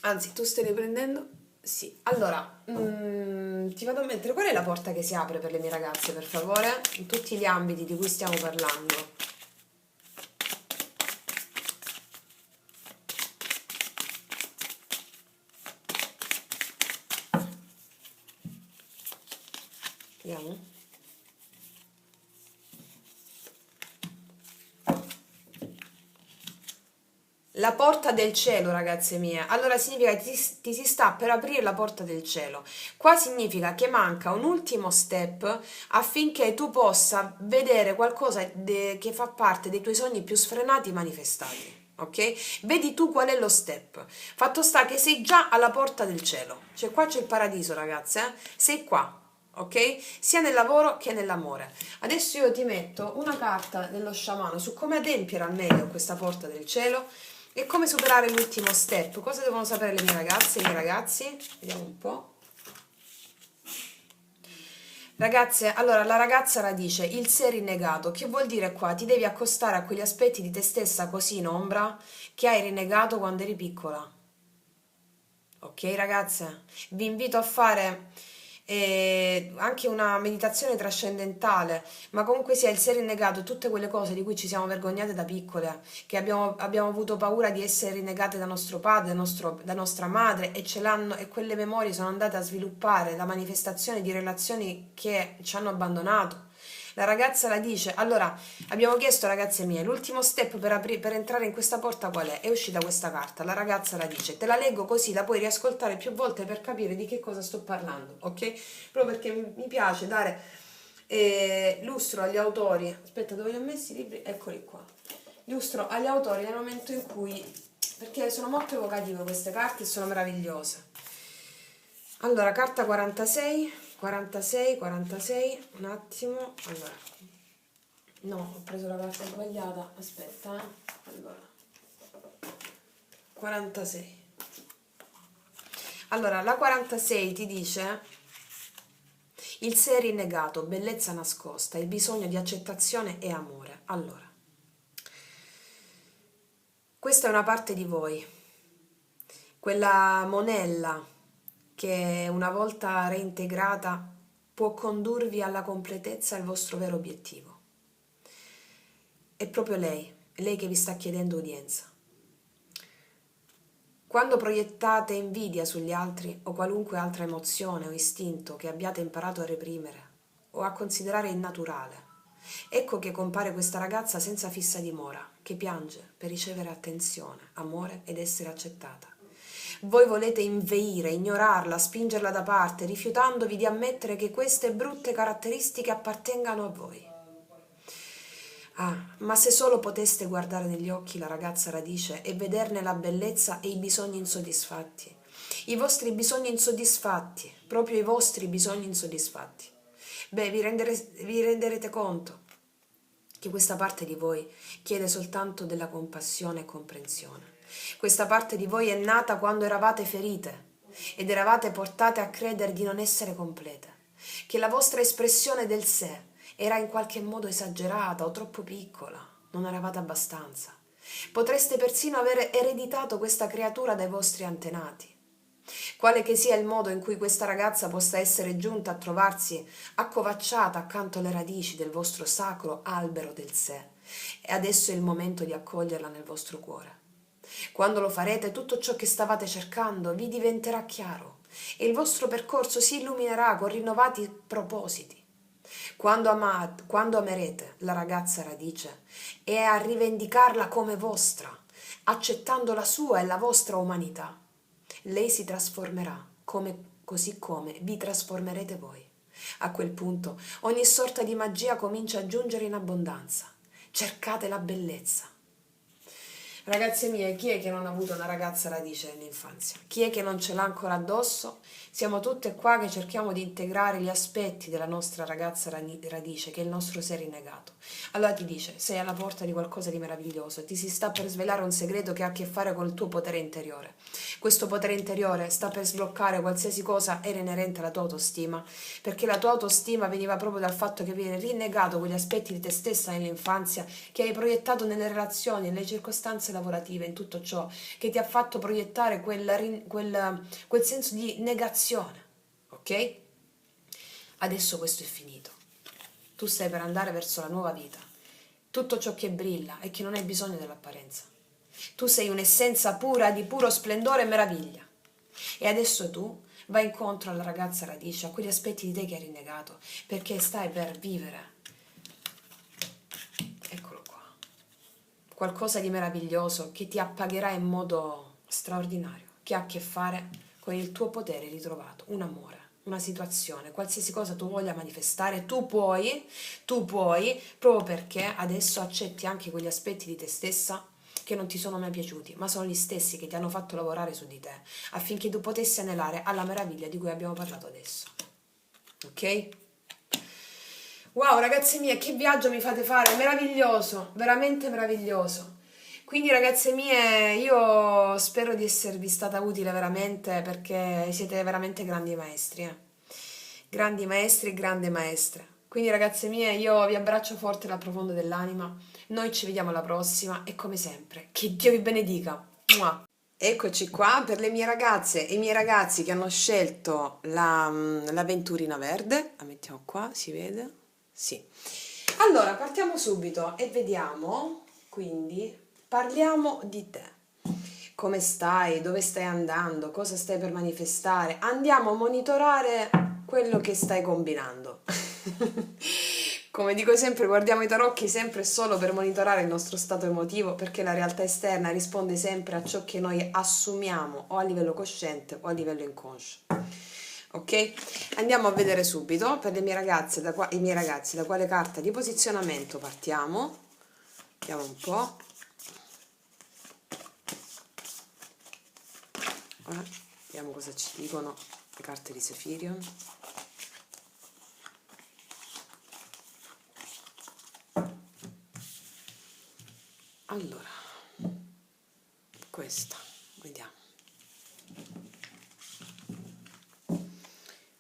anzi, tu stai riprendendo? Sì, allora, ti vado a mettere, qual è la porta che si apre per le mie ragazze, per favore? In tutti gli ambiti di cui stiamo parlando. Vediamo. La porta del cielo, ragazze mie. Allora significa che ti si sta per aprire la porta del cielo. Qua significa che manca un ultimo step affinché tu possa vedere qualcosa che fa parte dei tuoi sogni più sfrenati manifestati. Ok? Vedi tu qual è lo step. Fatto sta che sei già alla porta del cielo. Cioè qua c'è il paradiso, ragazze. Sei qua. Ok? Sia nel lavoro che nell'amore. Adesso io ti metto una carta dello sciamano su come adempiere al meglio questa porta del cielo e come superare l'ultimo step. Cosa devono sapere le mie ragazze e i miei ragazzi? Vediamo un po'. Ragazze, allora la ragazza radice, il sé rinnegato, che vuol dire qua? Ti devi accostare a quegli aspetti di te stessa così in ombra che hai rinnegato quando eri piccola. Ok, ragazze? Vi invito a fare anche una meditazione trascendentale, ma comunque sia il sé rinnegato, tutte quelle cose di cui ci siamo vergognate da piccole, che abbiamo avuto paura di essere rinnegate da nostro padre, da nostra madre e e quelle memorie sono andate a sviluppare la manifestazione di relazioni che ci hanno abbandonato. La ragazza la dice, allora abbiamo chiesto ragazze mie, l'ultimo step per entrare in questa porta qual è? È uscita questa carta, la ragazza la dice, te la leggo così la puoi riascoltare più volte per capire di che cosa sto parlando, ok? Proprio perché mi piace dare lustro agli autori, aspetta dove li ho messi i libri? Eccoli qua, lustro agli autori nel momento in cui, perché sono molto evocative queste carte e sono meravigliose. Allora, carta 46, 46, 46, un attimo, allora, no, ho preso la carta sbagliata, aspetta, allora, 46. Allora, la 46 ti dice il sé rinnegato, bellezza nascosta, il bisogno di accettazione e amore. Allora, questa è una parte di voi, quella monella che una volta reintegrata può condurvi alla completezza del vostro vero obiettivo. È proprio lei che vi sta chiedendo udienza. Quando proiettate invidia sugli altri o qualunque altra emozione o istinto che abbiate imparato a reprimere o a considerare innaturale, ecco che compare questa ragazza senza fissa dimora, che piange per ricevere attenzione, amore ed essere accettata. Voi volete inveire, ignorarla, spingerla da parte, rifiutandovi di ammettere che queste brutte caratteristiche appartengano a voi. Ah, ma se solo poteste guardare negli occhi la ragazza radice e vederne la bellezza e i bisogni insoddisfatti. I vostri bisogni insoddisfatti, proprio i vostri bisogni insoddisfatti. Beh, vi renderete conto che questa parte di voi chiede soltanto della compassione e comprensione. Questa parte di voi è nata quando eravate ferite ed eravate portate a credere di non essere complete, che la vostra espressione del sé era in qualche modo esagerata o troppo piccola, non eravate abbastanza. Potreste persino aver ereditato questa creatura dai vostri antenati. Quale che sia il modo in cui questa ragazza possa essere giunta a trovarsi accovacciata accanto alle radici del vostro sacro albero del sé, e adesso è il momento di accoglierla nel vostro cuore. Quando lo farete, tutto ciò che stavate cercando vi diventerà chiaro e il vostro percorso si illuminerà con rinnovati propositi. Quando amerete la ragazza radice e a rivendicarla come vostra, accettando la sua e la vostra umanità, lei si trasformerà così come vi trasformerete voi. A quel punto ogni sorta di magia comincia a giungere in abbondanza. Cercate la bellezza. Ragazze mie, chi è che non ha avuto una ragazza radice nell'infanzia? Chi è che non ce l'ha ancora addosso? Siamo tutte qua che cerchiamo di integrare gli aspetti della nostra ragazza radice, che è il nostro sé rinnegato. Allora ti dice, sei alla porta di qualcosa di meraviglioso, ti si sta per svelare un segreto che ha a che fare col tuo potere interiore. Questo potere interiore sta per sbloccare qualsiasi cosa era inerente alla tua autostima, perché la tua autostima veniva proprio dal fatto che avevi rinnegato quegli aspetti di te stessa nell'infanzia, che hai proiettato nelle relazioni, nelle circostanze lavorative, in tutto ciò, che ti ha fatto proiettare quel senso di negazione, ok? Adesso questo è finito. Tu stai per andare verso la nuova vita. Tutto ciò che brilla e che non hai bisogno dell'apparenza. Tu sei un'essenza pura di puro splendore e meraviglia. E adesso tu vai incontro alla ragazza radice, a quegli aspetti di te che hai rinnegato, perché stai per vivere. Eccolo qua. qualcosa di meraviglioso che ti appagherà in modo straordinario, che ha a che fare con il tuo potere ritrovato, un amore, una situazione, qualsiasi cosa tu voglia manifestare, tu puoi, proprio perché adesso accetti anche quegli aspetti di te stessa che non ti sono mai piaciuti, ma sono gli stessi che ti hanno fatto lavorare su di te, affinché tu potessi anelare alla meraviglia di cui abbiamo parlato adesso. Ok? Wow, ragazze mie, che viaggio mi fate fare, meraviglioso, veramente meraviglioso. Quindi ragazze mie, io spero di esservi stata utile veramente perché siete veramente grandi maestri, eh. Grandi maestri e grandi maestre. Quindi ragazze mie, io vi abbraccio forte dal profondo dell'anima. Noi ci vediamo alla prossima e come sempre, che Dio vi benedica. Mua. Eccoci qua per le mie ragazze e i miei ragazzi che hanno scelto l'avventurina verde. La mettiamo qua, si vede? Sì. Allora, partiamo subito e vediamo, quindi, parliamo di te. Come stai? Dove stai andando? Cosa stai per manifestare? Andiamo a monitorare quello che stai combinando. Come dico sempre, guardiamo i tarocchi sempre e solo per monitorare il nostro stato emotivo, perché la realtà esterna risponde sempre a ciò che noi assumiamo o a livello cosciente o a livello inconscio. Ok? Andiamo a vedere subito per le mie ragazze, i miei ragazzi, da quale carta di posizionamento partiamo. Vediamo un po'. Vediamo cosa ci dicono le carte di Sefirion. Allora, questa, vediamo.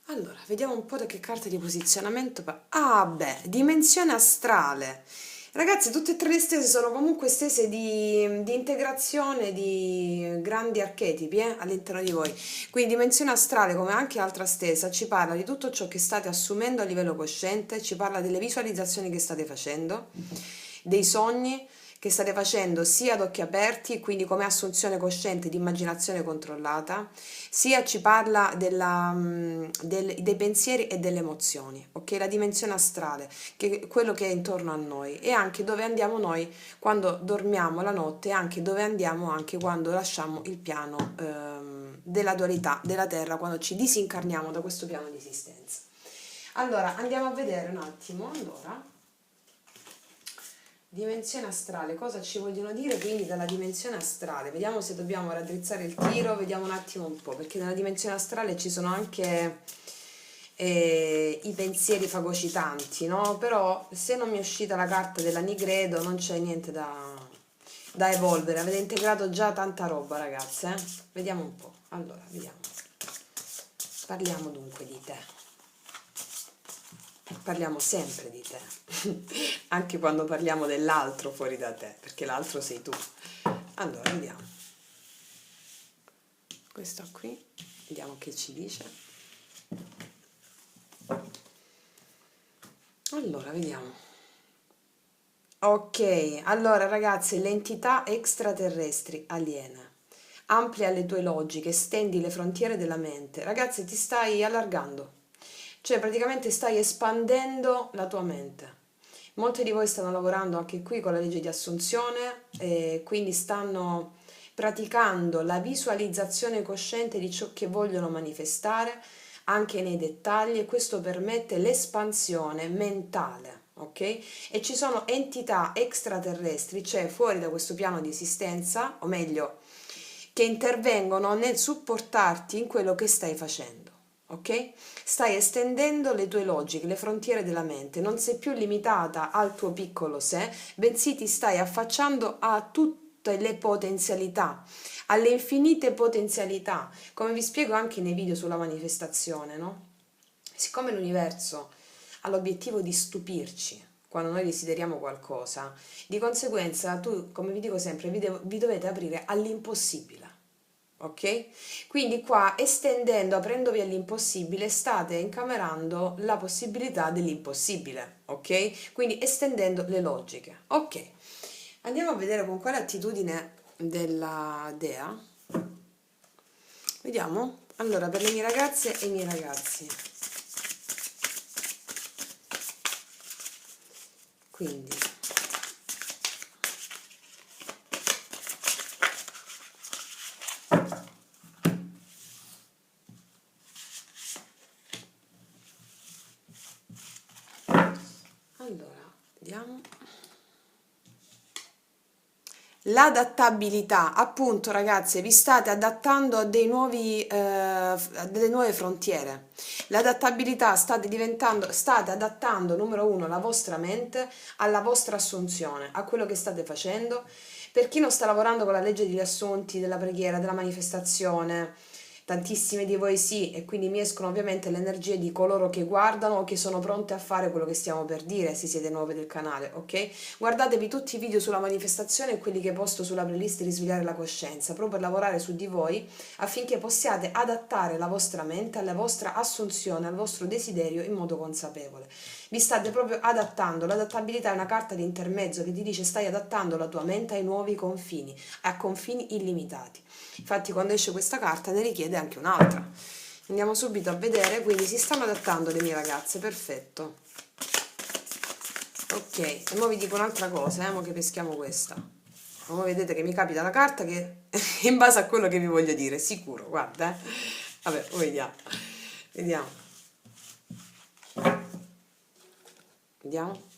Allora, vediamo un po' da che carte di posizionamento. Ah, beh, dimensione astrale. Ragazzi, tutte e tre le stese sono comunque stese di integrazione di grandi archetipi all'interno di voi. Quindi dimensione astrale, come anche altra stesa, ci parla di tutto ciò che state assumendo a livello cosciente, ci parla delle visualizzazioni che state facendo, dei sogni che state facendo sia ad occhi aperti, quindi come assunzione cosciente di immaginazione controllata, sia ci parla dei pensieri e delle emozioni, ok? La dimensione astrale, che è quello che è intorno a noi e anche dove andiamo noi quando dormiamo la notte e anche dove andiamo anche quando lasciamo il piano della dualità della terra, quando ci disincarniamo da questo piano di esistenza. Allora, andiamo a vedere un attimo, allora. Dimensione astrale, cosa ci vogliono dire quindi dalla dimensione astrale? Vediamo se dobbiamo raddrizzare il tiro, vediamo un attimo un po', perché nella dimensione astrale ci sono anche i pensieri fagocitanti, no? Però se non mi è uscita la carta della Nigredo non c'è niente da evolvere, avete integrato già tanta roba ragazze, eh? Vediamo un po', allora, vediamo. Parliamo dunque di te. Parliamo sempre di te, anche quando parliamo dell'altro fuori da te, perché l'altro sei tu. Allora, vediamo. Questa qui, vediamo che ci dice. Allora, vediamo. Ok, allora ragazzi, le entità extraterrestri aliene. Amplia le tue logiche, stendi le frontiere della mente. Ragazzi, ti stai allargando. Cioè praticamente stai espandendo la tua mente. Molti di voi stanno lavorando anche qui con la legge di assunzione e quindi stanno praticando la visualizzazione cosciente di ciò che vogliono manifestare anche nei dettagli e questo permette l'espansione mentale, ok? E ci sono entità extraterrestri, cioè fuori da questo piano di esistenza, o meglio, che intervengono nel supportarti in quello che stai facendo. Ok? Stai estendendo le tue logiche, le frontiere della mente, non sei più limitata al tuo piccolo sé, bensì ti stai affacciando a tutte le potenzialità, alle infinite potenzialità, come vi spiego anche nei video sulla manifestazione, no? Siccome l'universo ha l'obiettivo di stupirci quando noi desideriamo qualcosa, di conseguenza tu, come vi dico sempre, vi dovete aprire all'impossibile. Ok? Quindi qua estendendo, aprendovi all'impossibile, state incamerando la possibilità dell'impossibile, ok? Quindi estendendo le logiche. Ok, andiamo a vedere con quale attitudine della dea. Vediamo. Allora, per le mie ragazze e i miei ragazzi. Quindi L'adattabilità, appunto ragazze, vi state adattando a a delle nuove frontiere. L'adattabilità state adattando, numero uno, la vostra mente alla vostra assunzione, a quello che state facendo. Per chi non sta lavorando con la legge degli assunti, della preghiera, della manifestazione, tantissime di voi sì, e quindi mi escono ovviamente le energie di coloro che guardano o che sono pronte a fare quello che stiamo per dire, se siete nuove del canale, ok? Guardatevi tutti i video sulla manifestazione e quelli che posto sulla playlist Risvegliare la coscienza, proprio per lavorare su di voi affinché possiate adattare la vostra mente alla vostra assunzione, al vostro desiderio in modo consapevole. Vi state proprio adattando. L'adattabilità è una carta di intermezzo che ti dice stai adattando la tua mente ai nuovi confini, a confini illimitati. Infatti quando esce questa carta ne richiede anche un'altra. Andiamo subito a vedere, quindi si stanno adattando le mie ragazze, perfetto. Ok, e ora vi dico un'altra cosa, mo che peschiamo questa. Ora vedete che mi capita la carta che è in base a quello che vi voglio dire, sicuro, guarda, eh. Vabbè, vediamo. Vediamo. Vediamo.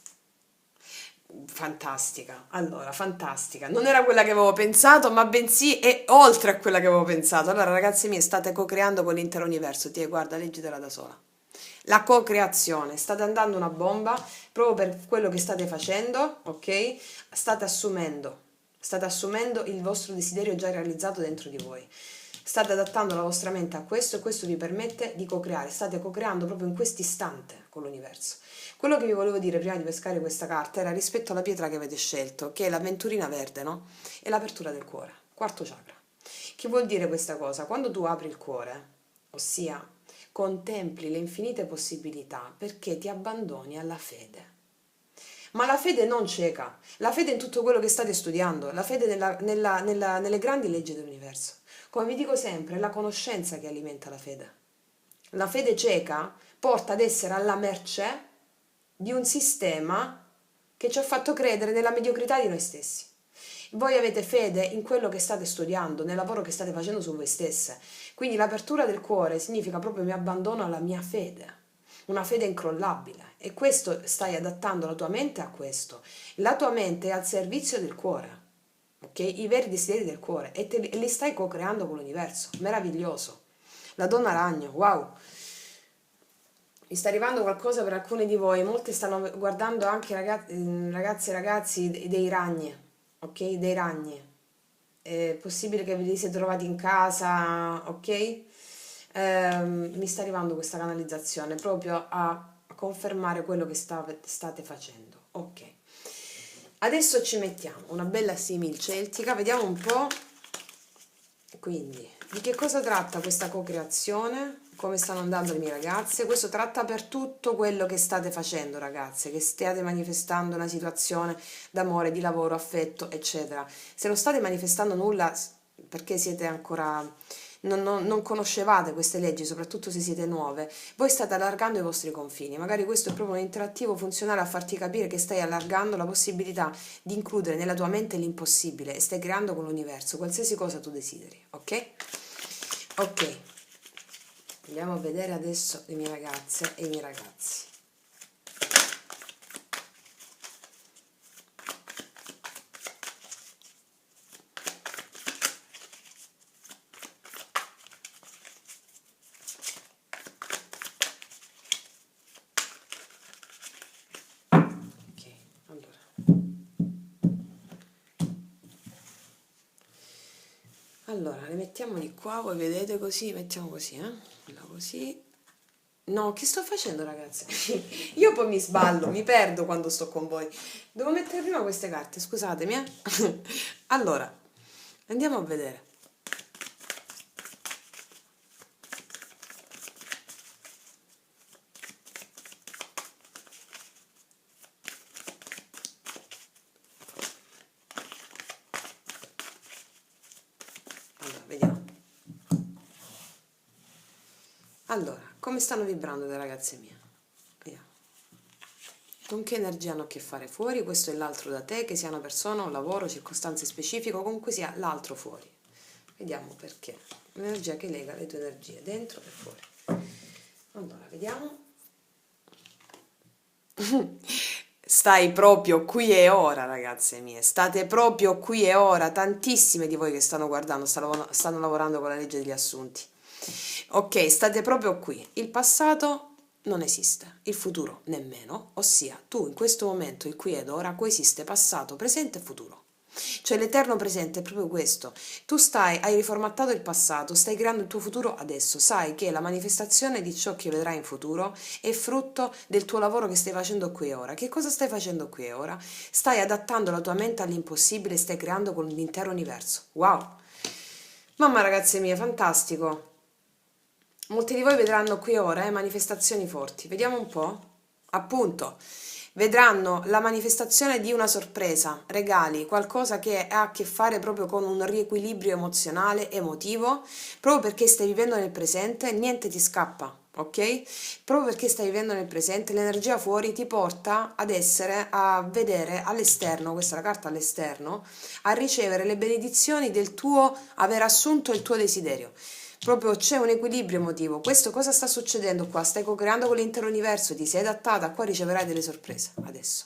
Fantastica, allora, fantastica. Non era quella che avevo pensato, ma bensì è oltre a quella che avevo pensato. Allora, ragazzi miei, state co-creando con l'intero universo. Guarda, leggitela da sola. La co-creazione, state andando una bomba proprio per quello che state facendo, ok? State assumendo il vostro desiderio già realizzato dentro di voi. State adattando la vostra mente a questo e questo vi permette di co-creare. State co-creando proprio in questo istante con l'universo. Quello che vi volevo dire prima di pescare questa carta era rispetto alla pietra che avete scelto, che è l'avventurina verde, no? E l'apertura del cuore, quarto chakra. Che vuol dire questa cosa? Quando tu apri il cuore, ossia contempli le infinite possibilità perché ti abbandoni alla fede. Ma la fede non cieca, la fede in tutto quello che state studiando, la fede nelle grandi leggi dell'universo. Come vi dico sempre, è la conoscenza che alimenta la fede. La fede cieca porta ad essere alla mercé di un sistema che ci ha fatto credere nella mediocrità di noi stessi. Voi avete fede in quello che state studiando, nel lavoro che state facendo su voi stesse. Quindi l'apertura del cuore significa proprio mi abbandono alla mia fede, una fede incrollabile. E questo stai adattando la tua mente a questo. La tua mente è al servizio del cuore, ok? I veri desideri del cuore e li stai co-creando con l'universo. Meraviglioso. La donna ragno, wow. Mi sta arrivando qualcosa per alcune di voi, molte stanno guardando anche ragazze e ragazzi dei ragni, ok? Dei ragni. È possibile che ve li siete trovati in casa, ok? Mi sta arrivando questa canalizzazione proprio a confermare quello che state facendo, ok? Adesso ci mettiamo una bella simil celtica, vediamo un po', quindi, di che cosa tratta questa co-creazione? Come stanno andando le mie ragazze? Questo tratta per tutto quello che state facendo, ragazze, che stiate manifestando una situazione d'amore, di lavoro, affetto, eccetera. Se non state manifestando nulla, perché siete ancora, non conoscevate queste leggi, soprattutto se siete nuove, voi state allargando i vostri confini. Magari questo è proprio un interattivo funzionale a farti capire che stai allargando la possibilità di includere nella tua mente l'impossibile e stai creando con l'universo qualsiasi cosa tu desideri, ok? Ok. Andiamo a vedere adesso le mie ragazze e i miei ragazzi. Ok, allora. Allora, le mettiamo di qua, voi vedete così, mettiamo così, quella così. No, che sto facendo, ragazze? Io poi mi sballo, mi perdo quando sto con voi. Devo mettere prima queste carte, scusatemi, Allora, andiamo a vedere. Allora, vediamo. Allora, come stanno vibrando le ragazze mie? Vediamo. Con che energia hanno a che fare fuori? Questo è l'altro da te, che sia una persona, un lavoro, circostanze specifiche, o comunque sia l'altro fuori. Vediamo perché. Un'energia che lega le tue energie dentro e fuori. Allora, vediamo. Stai proprio qui e ora, ragazze mie, state proprio qui e ora. Tantissime di voi che stanno guardando stanno lavorando con la legge degli assunti. Ok, state proprio qui. Il passato non esiste, il futuro nemmeno, ossia tu in questo momento, il qui ed ora, coesiste passato, presente e futuro. Cioè l'eterno presente è proprio questo. Hai riformattato il passato, stai creando il tuo futuro adesso. Sai che la manifestazione di ciò che vedrai in futuro è frutto del tuo lavoro che stai facendo qui e ora. Che cosa stai facendo qui e ora? Stai adattando la tua mente all'impossibile e stai creando con l'intero universo. Wow! Mamma ragazze mie, fantastico! Molti di voi vedranno qui ora manifestazioni forti. Vediamo un po'. Appunto, vedranno la manifestazione di una sorpresa, regali, qualcosa che ha a che fare proprio con un riequilibrio emozionale, emotivo, proprio perché stai vivendo nel presente, niente ti scappa, ok? Proprio perché stai vivendo nel presente, l'energia fuori ti porta ad essere, a vedere all'esterno, questa è la carta all'esterno, a ricevere le benedizioni del tuo aver assunto il tuo desiderio. Proprio c'è un equilibrio emotivo. Questo cosa sta succedendo qua? Stai co-creando con l'intero universo, ti sei adattata, qua riceverai delle sorprese adesso.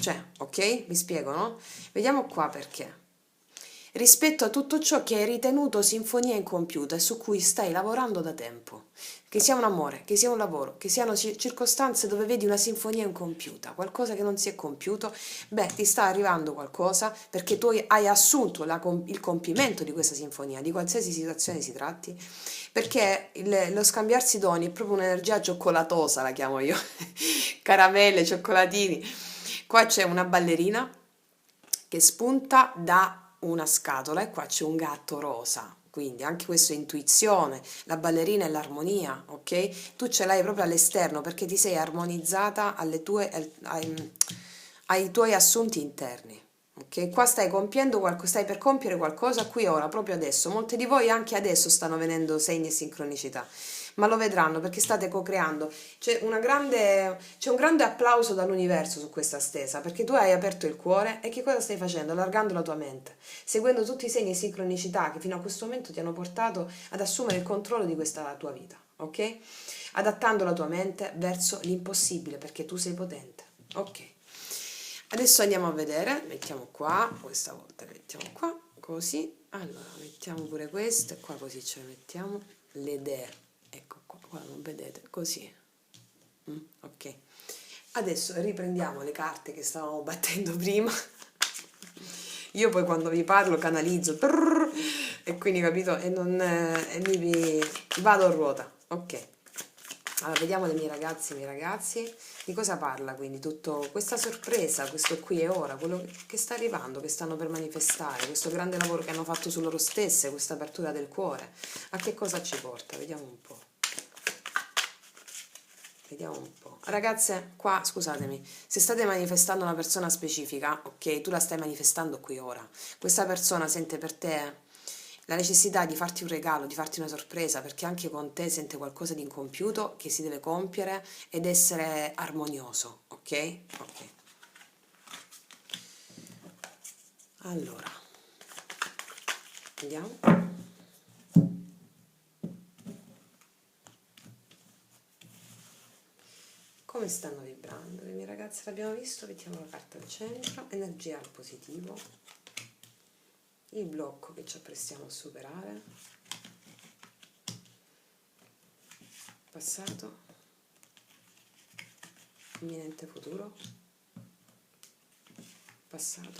Cioè, ok? Vi spiego, no? Vediamo qua perché. Rispetto a tutto ciò che hai ritenuto sinfonia incompiuta e su cui stai lavorando da tempo. Che sia un amore, che sia un lavoro, che siano circostanze dove vedi una sinfonia incompiuta, qualcosa che non si è compiuto, beh, ti sta arrivando qualcosa perché tu hai assunto il compimento di questa sinfonia, di qualsiasi situazione si tratti, perché lo scambiarsi doni è proprio un'energia cioccolatosa, la chiamo io, caramelle, cioccolatini. Qua c'è una ballerina che spunta da una scatola e qua c'è un gatto rosa. Quindi anche questo è intuizione, la ballerina è l'armonia, ok? Tu ce l'hai proprio all'esterno perché ti sei armonizzata ai tuoi assunti interni. Ok, qua stai compiendo qualcosa, stai per compiere qualcosa qui ora, proprio adesso. Molti di voi anche adesso stanno venendo segni e sincronicità, ma lo vedranno perché state co-creando. C'è un grande applauso dall'universo su questa stesa, perché tu hai aperto il cuore e che cosa stai facendo? Allargando la tua mente, seguendo tutti i segni e sincronicità che fino a questo momento ti hanno portato ad assumere il controllo di questa tua vita, ok? Adattando la tua mente verso l'impossibile, perché tu sei potente, ok? Adesso andiamo a vedere, mettiamo qua, questa volta mettiamo qua, così, allora mettiamo pure questo e qua così ce le mettiamo, le idee, ecco qua non vedete, così, ok. Adesso riprendiamo le carte che stavamo battendo prima, io poi quando vi parlo canalizzo, e quindi capito, e mi vado a ruota, ok. Allora, vediamo le mie ragazze e i miei ragazzi, di cosa parla quindi tutto questa sorpresa, questo qui e ora, quello che sta arrivando, che stanno per manifestare, questo grande lavoro che hanno fatto su loro stesse, questa apertura del cuore, a che cosa ci porta? Vediamo un po'. Vediamo un po'. Ragazze, qua scusatemi, se state manifestando una persona specifica, ok, tu la stai manifestando qui ora. Questa persona sente per te la necessità di farti un regalo, di farti una sorpresa, perché anche con te sente qualcosa di incompiuto che si deve compiere ed essere armonioso, ok? Ok. Allora, andiamo. Come stanno vibrando? Le mie ragazze l'abbiamo visto, mettiamo la carta al centro, energia al positivo, il blocco che ci apprestiamo a superare, passato, imminente futuro, passato,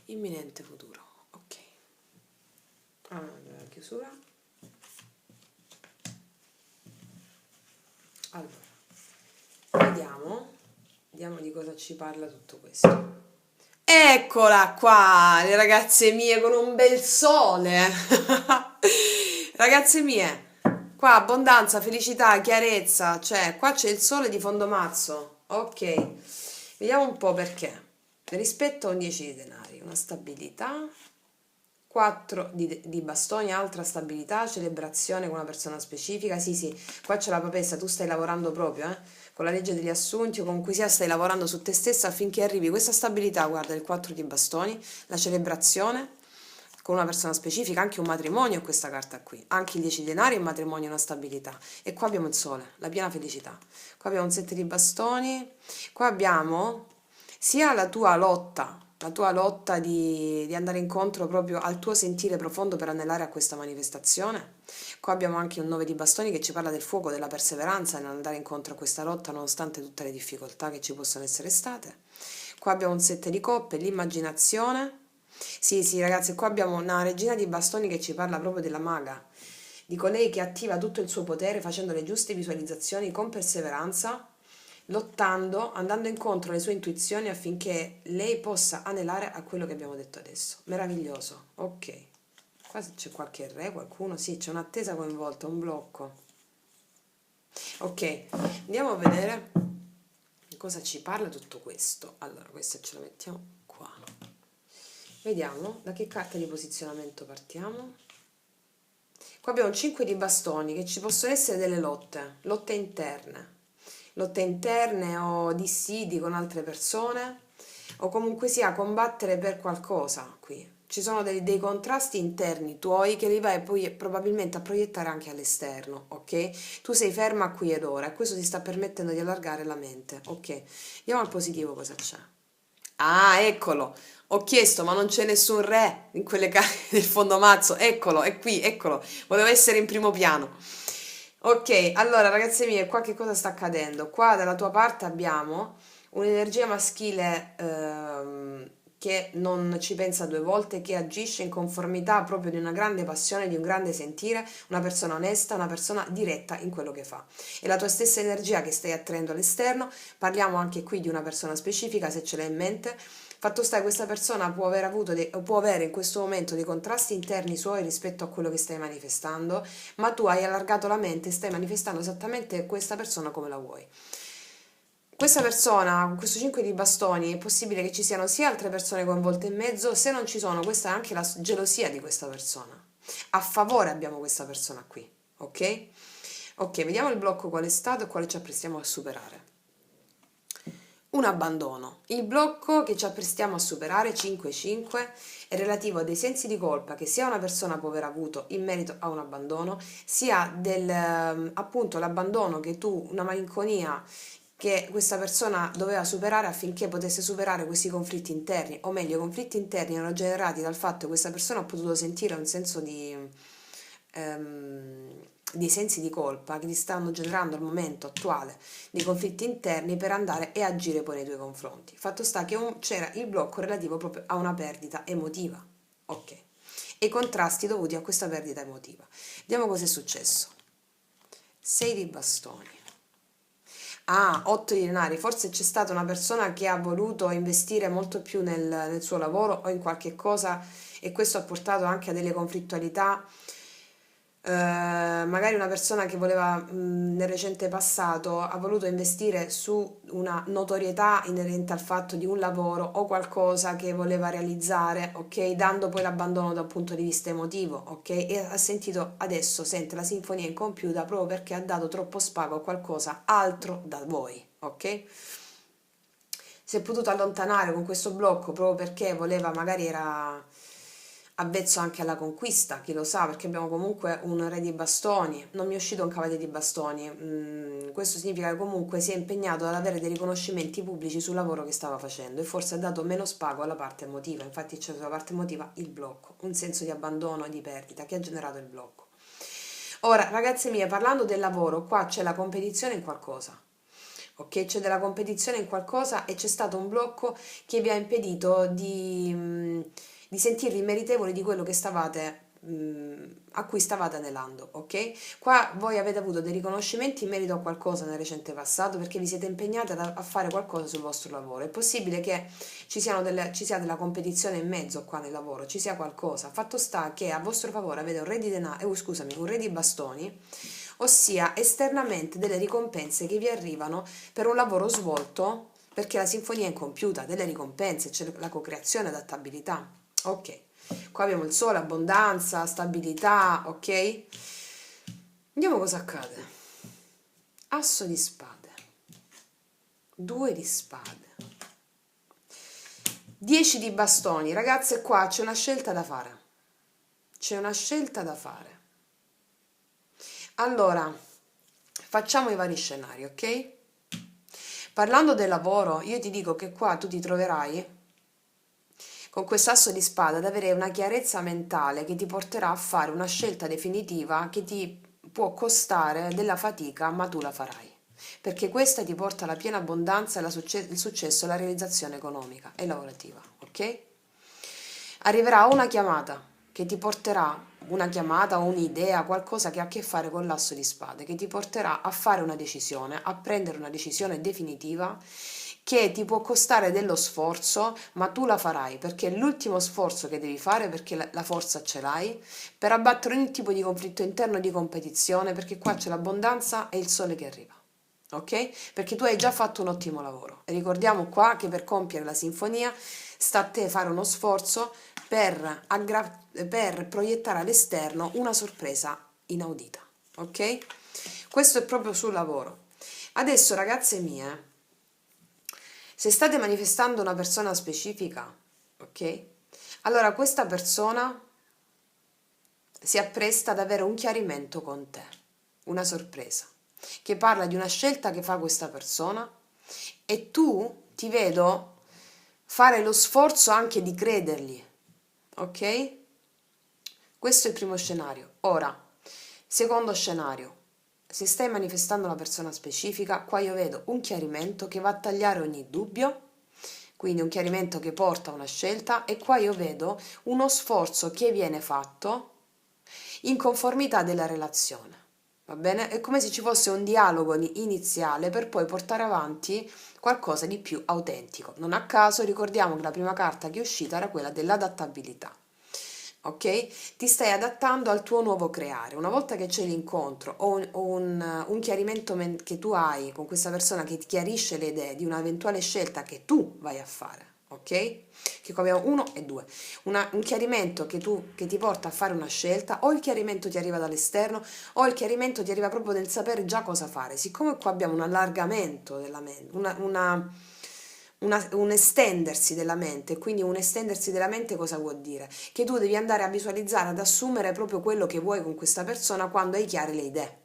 imminente futuro, ok. Allora, chiusura. Allora, vediamo di cosa ci parla tutto questo. Eccola qua, le ragazze mie con un bel sole. Ragazze mie, qua abbondanza, felicità, chiarezza, cioè qua c'è il sole di fondo mazzo. Ok, vediamo un po' perché. Rispetto a un 10 di denari, una stabilità, 4 di bastoni, altra stabilità, celebrazione con una persona specifica. Sì, qua c'è la papessa, tu stai lavorando proprio, con la legge degli assunti o con cui sia stai lavorando su te stessa affinché arrivi questa stabilità, guarda, il 4 di bastoni, la celebrazione, con una persona specifica, anche un matrimonio è questa carta qui, anche il 10 di denari è un matrimonio, una stabilità. E qua abbiamo il sole, la piena felicità. Qua abbiamo un 7 di bastoni, qua abbiamo sia la tua lotta di andare incontro proprio al tuo sentire profondo per anelare a questa manifestazione. Qua abbiamo anche un 9 di bastoni che ci parla del fuoco, della perseveranza nell'andare incontro a questa lotta nonostante tutte le difficoltà che ci possono essere state. Qua abbiamo un 7 di coppe, l'immaginazione. Sì, sì, ragazzi, qua abbiamo una regina di bastoni che ci parla proprio della maga, di colei che attiva tutto il suo potere facendo le giuste visualizzazioni con perseveranza, lottando, andando incontro alle sue intuizioni affinché lei possa anelare a quello che abbiamo detto adesso. Meraviglioso, ok. Qua c'è qualche re, qualcuno? Sì, c'è un'attesa coinvolta, un blocco. Ok, andiamo a vedere cosa ci parla tutto questo. Allora, questa ce la mettiamo qua. Vediamo da che carta di posizionamento partiamo. Qua abbiamo 5 di bastoni, che ci possono essere delle lotte interne o dissidi con altre persone, o comunque sia combattere per qualcosa qui. Ci sono dei contrasti interni tuoi che li vai poi probabilmente a proiettare anche all'esterno, ok? Tu sei ferma qui ed ora e questo ti sta permettendo di allargare la mente, ok? Andiamo al positivo, cosa c'è? Ah, eccolo! Ho chiesto, ma non c'è nessun re in quelle carte del fondo mazzo. Eccolo, è qui, eccolo. Volevo essere in primo piano. Ok, allora ragazze mie, qua che cosa sta accadendo? Qua dalla tua parte abbiamo un'energia maschile che non ci pensa due volte, che agisce in conformità proprio di una grande passione, di un grande sentire, una persona onesta, una persona diretta in quello che fa. E la tua stessa energia che stai attraendo all'esterno, parliamo anche qui di una persona specifica, se ce l'hai in mente. Fatto sta che questa persona può aver avuto può avere in questo momento dei contrasti interni suoi rispetto a quello che stai manifestando, ma tu hai allargato la mente e stai manifestando esattamente questa persona come la vuoi. Questa persona, con questo 5 di bastoni, è possibile che ci siano sia altre persone coinvolte in mezzo, se non ci sono, questa è anche la gelosia di questa persona. A favore abbiamo questa persona qui, ok? Ok, vediamo il blocco qual è stato e quale ci apprestiamo a superare. Un abbandono. Il blocco che ci apprestiamo a superare, 5-5, è relativo a dei sensi di colpa che sia una persona può aver avuto in merito a un abbandono, sia appunto l'abbandono che tu, una malinconia che questa persona doveva superare affinché potesse superare questi conflitti interni, o meglio, i conflitti interni erano generati dal fatto che questa persona ha potuto sentire un senso di sensi di colpa che gli stanno generando al momento attuale dei conflitti interni per andare e agire poi nei tuoi confronti. Fatto sta che c'era il blocco relativo proprio a una perdita emotiva, ok, e i contrasti dovuti a questa perdita emotiva. Vediamo cosa è successo. 6 di bastoni. Ah, 8 di denari, forse c'è stata una persona che ha voluto investire molto più nel suo lavoro o in qualche cosa e questo ha portato anche a delle conflittualità. Magari una persona che voleva nel recente passato ha voluto investire su una notorietà inerente al fatto di un lavoro o qualcosa che voleva realizzare, ok? Dando poi l'abbandono da un punto di vista emotivo, ok? E ha sentito adesso, sente la sinfonia incompiuta proprio perché ha dato troppo spago a qualcosa altro da voi, ok? Si è potuto allontanare con questo blocco proprio perché voleva, magari era avvezzo anche alla conquista, chi lo sa, perché abbiamo comunque un re di bastoni, non mi è uscito un cavaliere di bastoni, questo significa che comunque si è impegnato ad avere dei riconoscimenti pubblici sul lavoro che stava facendo e forse ha dato meno spago alla parte emotiva, infatti c'è sulla parte emotiva il blocco, un senso di abbandono e di perdita che ha generato il blocco. Ora, ragazze mie, parlando del lavoro, qua c'è la competizione in qualcosa. Ok, c'è della competizione in qualcosa e c'è stato un blocco che vi ha impedito di sentirvi meritevoli di quello che a cui stavate anelando, ok? Qua voi avete avuto dei riconoscimenti in merito a qualcosa nel recente passato perché vi siete impegnati a fare qualcosa sul vostro lavoro. È possibile che ci sia della competizione in mezzo qua nel lavoro, ci sia qualcosa. Fatto sta che a vostro favore avete un re di denaro, scusami, un re di bastoni, ossia esternamente delle ricompense che vi arrivano per un lavoro svolto, perché la sinfonia è incompiuta, delle ricompense, c'è la co-creazione, adattabilità. Ok, qua abbiamo il sole, abbondanza, stabilità, ok? Vediamo cosa accade. Asso di spade, 2 di spade, 10 di bastoni. Ragazze, qua c'è una scelta da fare. c'è una scelta da fare. Allora, facciamo i vari scenari, ok? Parlando del lavoro, io ti dico che qua tu ti troverai con quest'asso di spada ad avere una chiarezza mentale che ti porterà a fare una scelta definitiva che ti può costare della fatica, ma tu la farai. Perché questa ti porta alla piena abbondanza, il successo e la realizzazione economica e lavorativa, ok? Arriverà una chiamata che ti porterà, una chiamata o un'idea, qualcosa che ha a che fare con l'asso di spade, che ti porterà a fare una decisione, a prendere una decisione definitiva che ti può costare dello sforzo, ma tu la farai perché è l'ultimo sforzo che devi fare perché la forza ce l'hai per abbattere ogni tipo di conflitto interno e di competizione, perché qua c'è l'abbondanza e il sole che arriva. Ok? Perché tu hai già fatto un ottimo lavoro. E ricordiamo qua che per compiere la sinfonia sta a te fare uno sforzo per proiettare all'esterno una sorpresa inaudita. Ok? Questo è proprio sul lavoro. Adesso, ragazze mie, se state manifestando una persona specifica, ok? Allora questa persona si appresta ad avere un chiarimento con te, una sorpresa, che parla di una scelta che fa questa persona e tu ti vedo fare lo sforzo anche di credergli, ok? Questo è il primo scenario. Ora, secondo scenario, se stai manifestando una persona specifica, qua io vedo un chiarimento che va a tagliare ogni dubbio, quindi un chiarimento che porta a una scelta, e qua io vedo uno sforzo che viene fatto in conformità della relazione. Va bene? È come se ci fosse un dialogo iniziale per poi portare avanti qualcosa di più autentico. Non a caso ricordiamo che la prima carta che è uscita era quella dell'adattabilità. Ok? Ti stai adattando al tuo nuovo creare. Una volta che c'è l'incontro o un chiarimento che tu hai con questa persona che ti chiarisce le idee di un'eventuale scelta che tu vai a fare, ok? Che qua abbiamo uno e due. Un chiarimento che ti porta a fare una scelta, o il chiarimento ti arriva dall'esterno, o il chiarimento ti arriva proprio nel sapere già cosa fare. Siccome qua abbiamo un allargamento della mente, un estendersi della mente, quindi un estendersi della mente cosa vuol dire? Che tu devi andare a visualizzare, ad assumere proprio quello che vuoi con questa persona quando hai chiare le idee.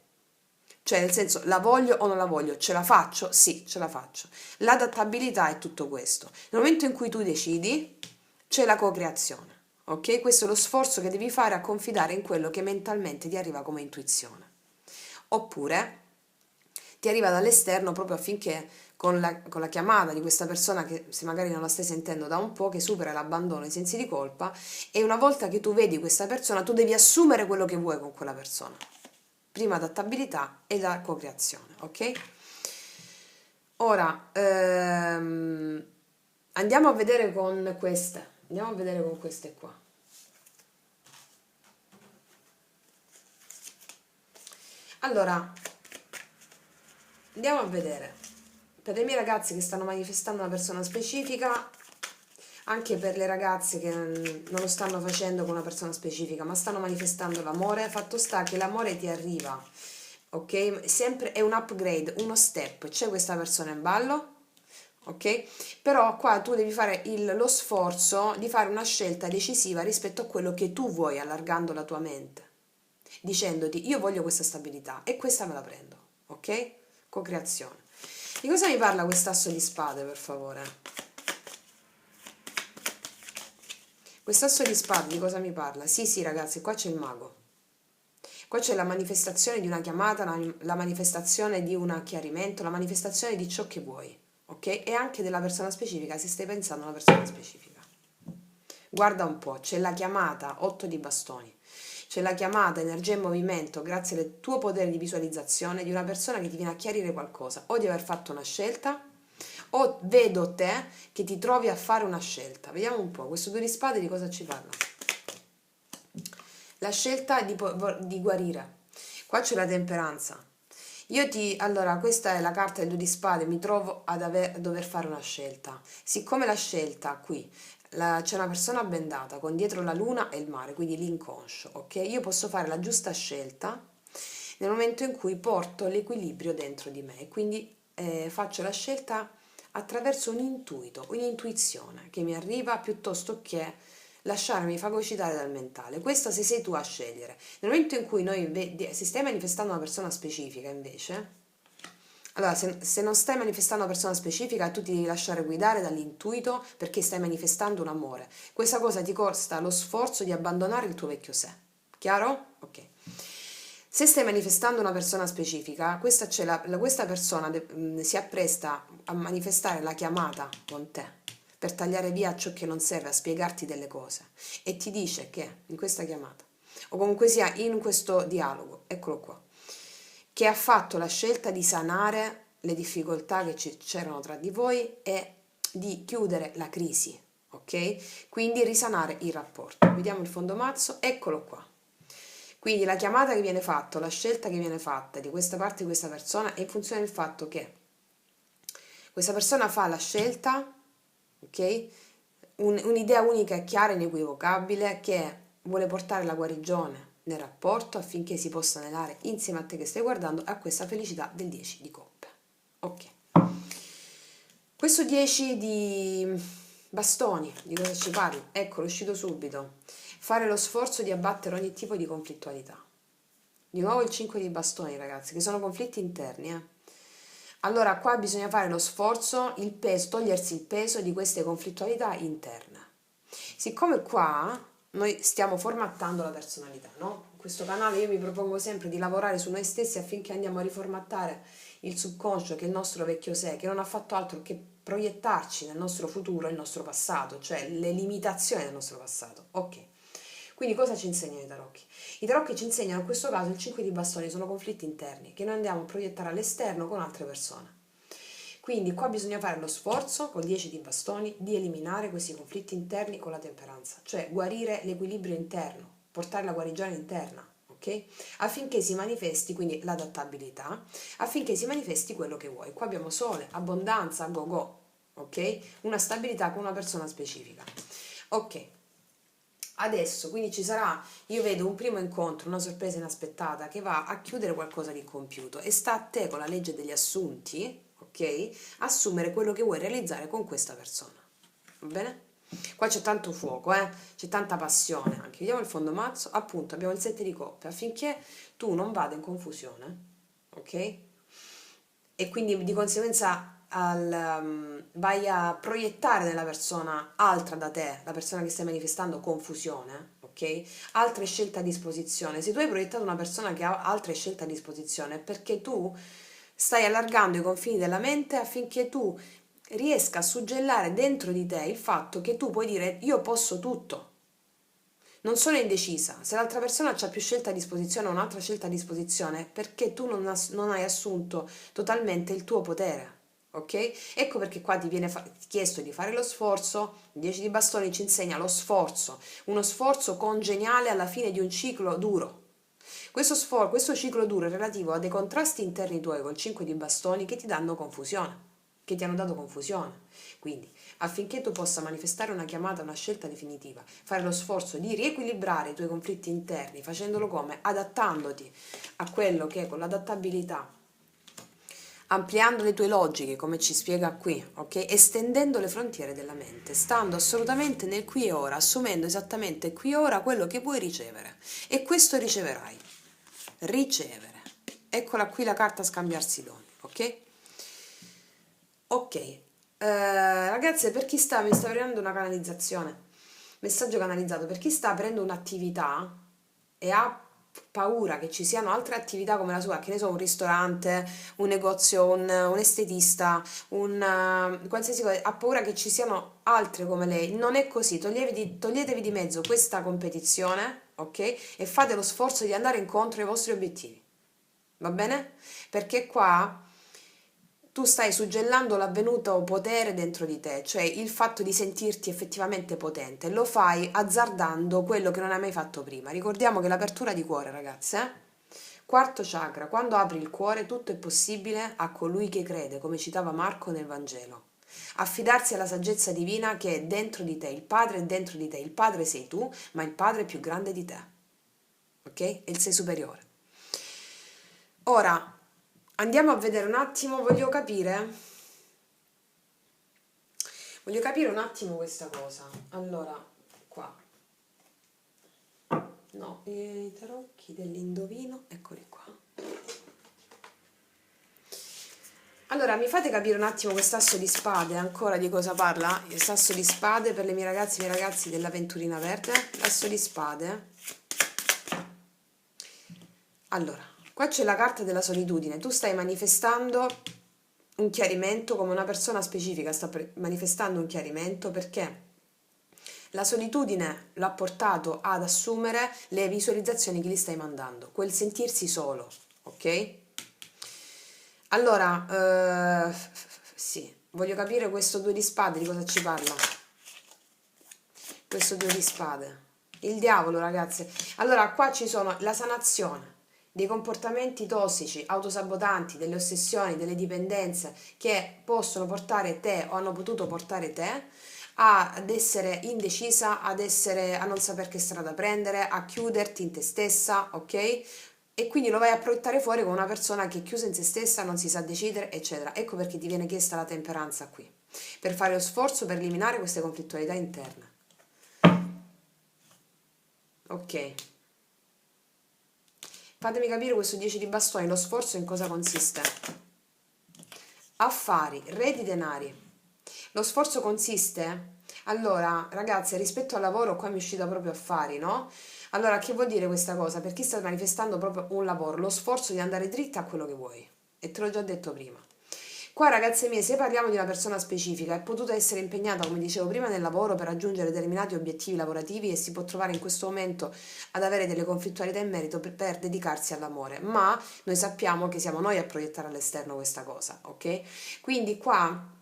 Cioè, nel senso, la voglio o non la voglio? Ce la faccio? Sì, ce la faccio. L'adattabilità è tutto questo. Nel momento in cui tu decidi, c'è la co-creazione. Ok? Questo è lo sforzo che devi fare a confidare in quello che mentalmente ti arriva come intuizione. Oppure ti arriva dall'esterno proprio affinché con la chiamata di questa persona che se magari non la stai sentendo da un po', che supera l'abbandono, i sensi di colpa, e una volta che tu vedi questa persona, tu devi assumere quello che vuoi con quella persona. Prima adattabilità e la co-creazione, ok? Ora, andiamo a vedere con queste. Andiamo a vedere con queste qua. Allora, andiamo a vedere. Per le mie ragazze che stanno manifestando una persona specifica, anche per le ragazze che non lo stanno facendo con una persona specifica, ma stanno manifestando l'amore, fatto sta che l'amore ti arriva, ok? Sempre è un upgrade, uno step, c'è questa persona in ballo, ok? Però qua tu devi fare lo sforzo di fare una scelta decisiva rispetto a quello che tu vuoi, allargando la tua mente, dicendoti io voglio questa stabilità e questa me la prendo, ok? Co-creazione. Di cosa mi parla quest'asso di spade, per favore? Quest'asso di spade di cosa mi parla? Sì, ragazzi, qua c'è il mago. Qua c'è la manifestazione di una chiamata, la manifestazione di un chiarimento, la manifestazione di ciò che vuoi, ok? E anche della persona specifica, se stai pensando a una persona specifica. Guarda un po', c'è la chiamata 8 di bastoni. C'è la chiamata energia in movimento grazie al tuo potere di visualizzazione di una persona che ti viene a chiarire qualcosa, o di aver fatto una scelta, o vedo te che ti trovi a fare una scelta. Vediamo un po', questo 2 di spade di cosa ci parla? La scelta di guarire. Qua c'è la temperanza. Allora, questa è la carta del 2 di spade, mi trovo a dover fare una scelta. Siccome la scelta qui c'è una persona bendata con dietro la luna e il mare, quindi l'inconscio, ok? Io posso fare la giusta scelta nel momento in cui porto l'equilibrio dentro di me, quindi faccio la scelta attraverso un intuito, un'intuizione che mi arriva piuttosto che lasciarmi fagocitare dal mentale. Questa se sei tu a scegliere. Nel momento in cui se stai manifestando una persona specifica invece, allora se non stai manifestando una persona specifica, tu ti devi lasciare guidare dall'intuito perché stai manifestando un amore. Questa cosa ti costa lo sforzo di abbandonare il tuo vecchio sé. Chiaro? Ok. Se stai manifestando una persona specifica, questa persona si appresta a manifestare la chiamata con te per tagliare via ciò che non serve, a spiegarti delle cose e ti dice che in questa chiamata o comunque sia in questo dialogo, eccolo qua, che ha fatto la scelta di sanare le difficoltà che c'erano tra di voi e di chiudere la crisi, ok? Quindi risanare il rapporto. Vediamo il fondo mazzo, eccolo qua. Quindi la chiamata che viene fatta, la scelta che viene fatta di questa parte di questa persona è in funzione del fatto che questa persona fa la scelta, ok? Un'idea unica e chiara e inequivocabile che vuole portare la guarigione nel rapporto affinché si possa anelare insieme a te che stai guardando a questa felicità del 10 di coppe. Ok. Questo 10 di bastoni, di cosa ci parli? Ecco, è uscito subito. Fare lo sforzo di abbattere ogni tipo di conflittualità. Di nuovo il 5 di bastoni, ragazzi, che sono conflitti interni, Allora qua bisogna fare lo sforzo, il peso, togliersi il peso di queste conflittualità interne. Siccome qua noi stiamo formattando la personalità, no? In questo canale io mi propongo sempre di lavorare su noi stessi affinché andiamo a riformattare il subconscio, che è il nostro vecchio sé, che non ha fatto altro che proiettarci nel nostro futuro e il nostro passato, cioè le limitazioni del nostro passato. Ok. Quindi cosa ci insegnano i tarocchi? I tarocchi ci insegnano in questo caso il 5 di bastoni sono conflitti interni che noi andiamo a proiettare all'esterno con altre persone. Quindi qua bisogna fare lo sforzo col 10 di bastoni di eliminare questi conflitti interni con la temperanza, cioè guarire l'equilibrio interno, portare la guarigione interna, ok? Affinché si manifesti quindi l'adattabilità, affinché si manifesti quello che vuoi. Qua abbiamo sole, abbondanza, go go, ok? Una stabilità con una persona specifica. Ok. Adesso, quindi ci sarà, io vedo un primo incontro, una sorpresa inaspettata che va a chiudere qualcosa di incompiuto e sta a te con la legge degli assunti, ok? Assumere quello che vuoi realizzare con questa persona. Va bene? Qua c'è tanto fuoco, c'è tanta passione anche. Vediamo il fondo mazzo, appunto abbiamo il 7 di coppe affinché tu non vada in confusione, ok? E quindi di conseguenza vai a proiettare nella persona altra da te, la persona che stai manifestando confusione, ok? Altre scelte a disposizione. Se tu hai proiettato una persona che ha altre scelte a disposizione è perché tu stai allargando i confini della mente affinché tu riesca a suggellare dentro di te il fatto che tu puoi dire io posso tutto. Non sono indecisa, se l'altra persona ha più scelta a disposizione o un'altra scelta a disposizione, è perché tu non hai assunto totalmente il tuo potere, ok? Ecco perché qua ti viene chiesto di fare lo sforzo, 10 di bastoni ci insegna lo sforzo, uno sforzo congeniale alla fine di un ciclo duro. Questo ciclo duro è relativo a dei contrasti interni tuoi col 5 di bastoni che ti danno confusione, che ti hanno dato confusione. Quindi, affinché tu possa manifestare una chiamata, una scelta definitiva, fare lo sforzo di riequilibrare i tuoi conflitti interni, facendolo come? Adattandoti a quello che con l'adattabilità, ampliando le tue logiche, come ci spiega qui, ok? Estendendo le frontiere della mente, stando assolutamente nel qui e ora, assumendo esattamente qui e ora quello che vuoi ricevere. E questo riceverai. Ricevere. Eccola qui la carta scambiarsi doni, ok? Ok. Ragazze, per chi mi sta aprendo una canalizzazione, messaggio canalizzato, per chi sta aprendo un'attività e ha paura che ci siano altre attività come la sua, che ne so, un ristorante, un negozio, un estetista, qualsiasi cosa, ha paura che ci siano altre come lei, non è così, toglietevi di mezzo questa competizione, ok? E fate lo sforzo di andare incontro ai vostri obiettivi, va bene? Perché qua tu stai suggellando l'avvenuto potere dentro di te, cioè il fatto di sentirti effettivamente potente, lo fai azzardando quello che non hai mai fatto prima. Ricordiamo che l'apertura di cuore, ragazze, quarto chakra, quando apri il cuore tutto è possibile a colui che crede, come citava Marco nel Vangelo. Affidarsi alla saggezza divina che è dentro di te, il Padre è dentro di te, il Padre sei tu, ma il Padre è più grande di te, ok? E il sei superiore. Ora, andiamo a vedere un attimo, voglio capire un attimo questa cosa. Allora, qua. No, i tarocchi dell'indovino, eccoli qua. Allora, mi fate capire un attimo quest'asso di spade, ancora di cosa parla? Quest'asso di spade per le mie ragazze e i miei ragazzi dell'avventurina verde. L'asso di spade. Allora, qua c'è la carta della solitudine. Tu stai manifestando un chiarimento come una persona specifica, sta manifestando un chiarimento perché la solitudine l'ha portato ad assumere le visualizzazioni che gli stai mandando, quel sentirsi solo, ok? Allora, sì, voglio capire questo 2 di spade di cosa ci parla. Questo 2 di spade. Il diavolo, ragazze. Allora, qua ci sono la sanazione dei comportamenti tossici, autosabotanti, delle ossessioni, delle dipendenze che possono portare te o hanno potuto portare te ad essere indecisa, a non sapere che strada prendere, a chiuderti in te stessa, ok? E quindi lo vai a proiettare fuori con una persona che è chiusa in se stessa, non si sa decidere, eccetera. Ecco perché ti viene chiesta la temperanza qui, per fare lo sforzo per eliminare queste conflittualità interne. Ok. Fatemi capire questo 10 di bastoni, lo sforzo in cosa consiste? Affari, re di denari. Lo sforzo consiste? Allora, ragazze, rispetto al lavoro, qua mi è uscita proprio affari, no? Allora, che vuol dire questa cosa? Per chi sta manifestando proprio un lavoro, lo sforzo di andare dritta a quello che vuoi. E te l'ho già detto prima. Qua, ragazze mie, se parliamo di una persona specifica, è potuta essere impegnata, come dicevo prima, nel lavoro per raggiungere determinati obiettivi lavorativi e si può trovare in questo momento ad avere delle conflittualità in merito per dedicarsi all'amore, ma noi sappiamo che siamo noi a proiettare all'esterno questa cosa, ok? Quindi qua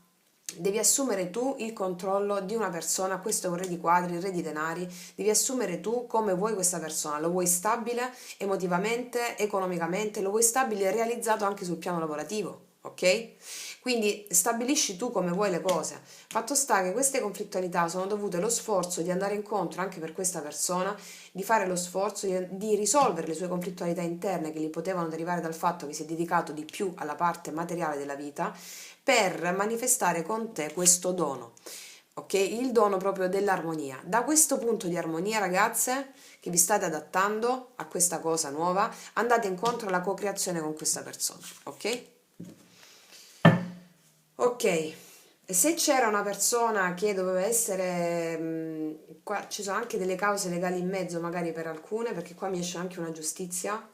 devi assumere tu il controllo di una persona, questo è un re di quadri, il re di denari, devi assumere tu come vuoi questa persona, lo vuoi stabile emotivamente, economicamente, lo vuoi stabile e realizzato anche sul piano lavorativo, ok? Quindi stabilisci tu come vuoi le cose. Fatto sta che queste conflittualità sono dovute allo sforzo di andare incontro anche per questa persona, di fare lo sforzo di risolvere le sue conflittualità interne che gli potevano derivare dal fatto che si è dedicato di più alla parte materiale della vita per manifestare con te questo dono, ok? Il dono proprio dell'armonia. Da questo punto di armonia, ragazze, che vi state adattando a questa cosa nuova, andate incontro alla co-creazione con questa persona, ok? Ok, e se c'era una persona che doveva essere, qua ci sono anche delle cause legali in mezzo, magari per alcune, perché qua mi esce anche una giustizia,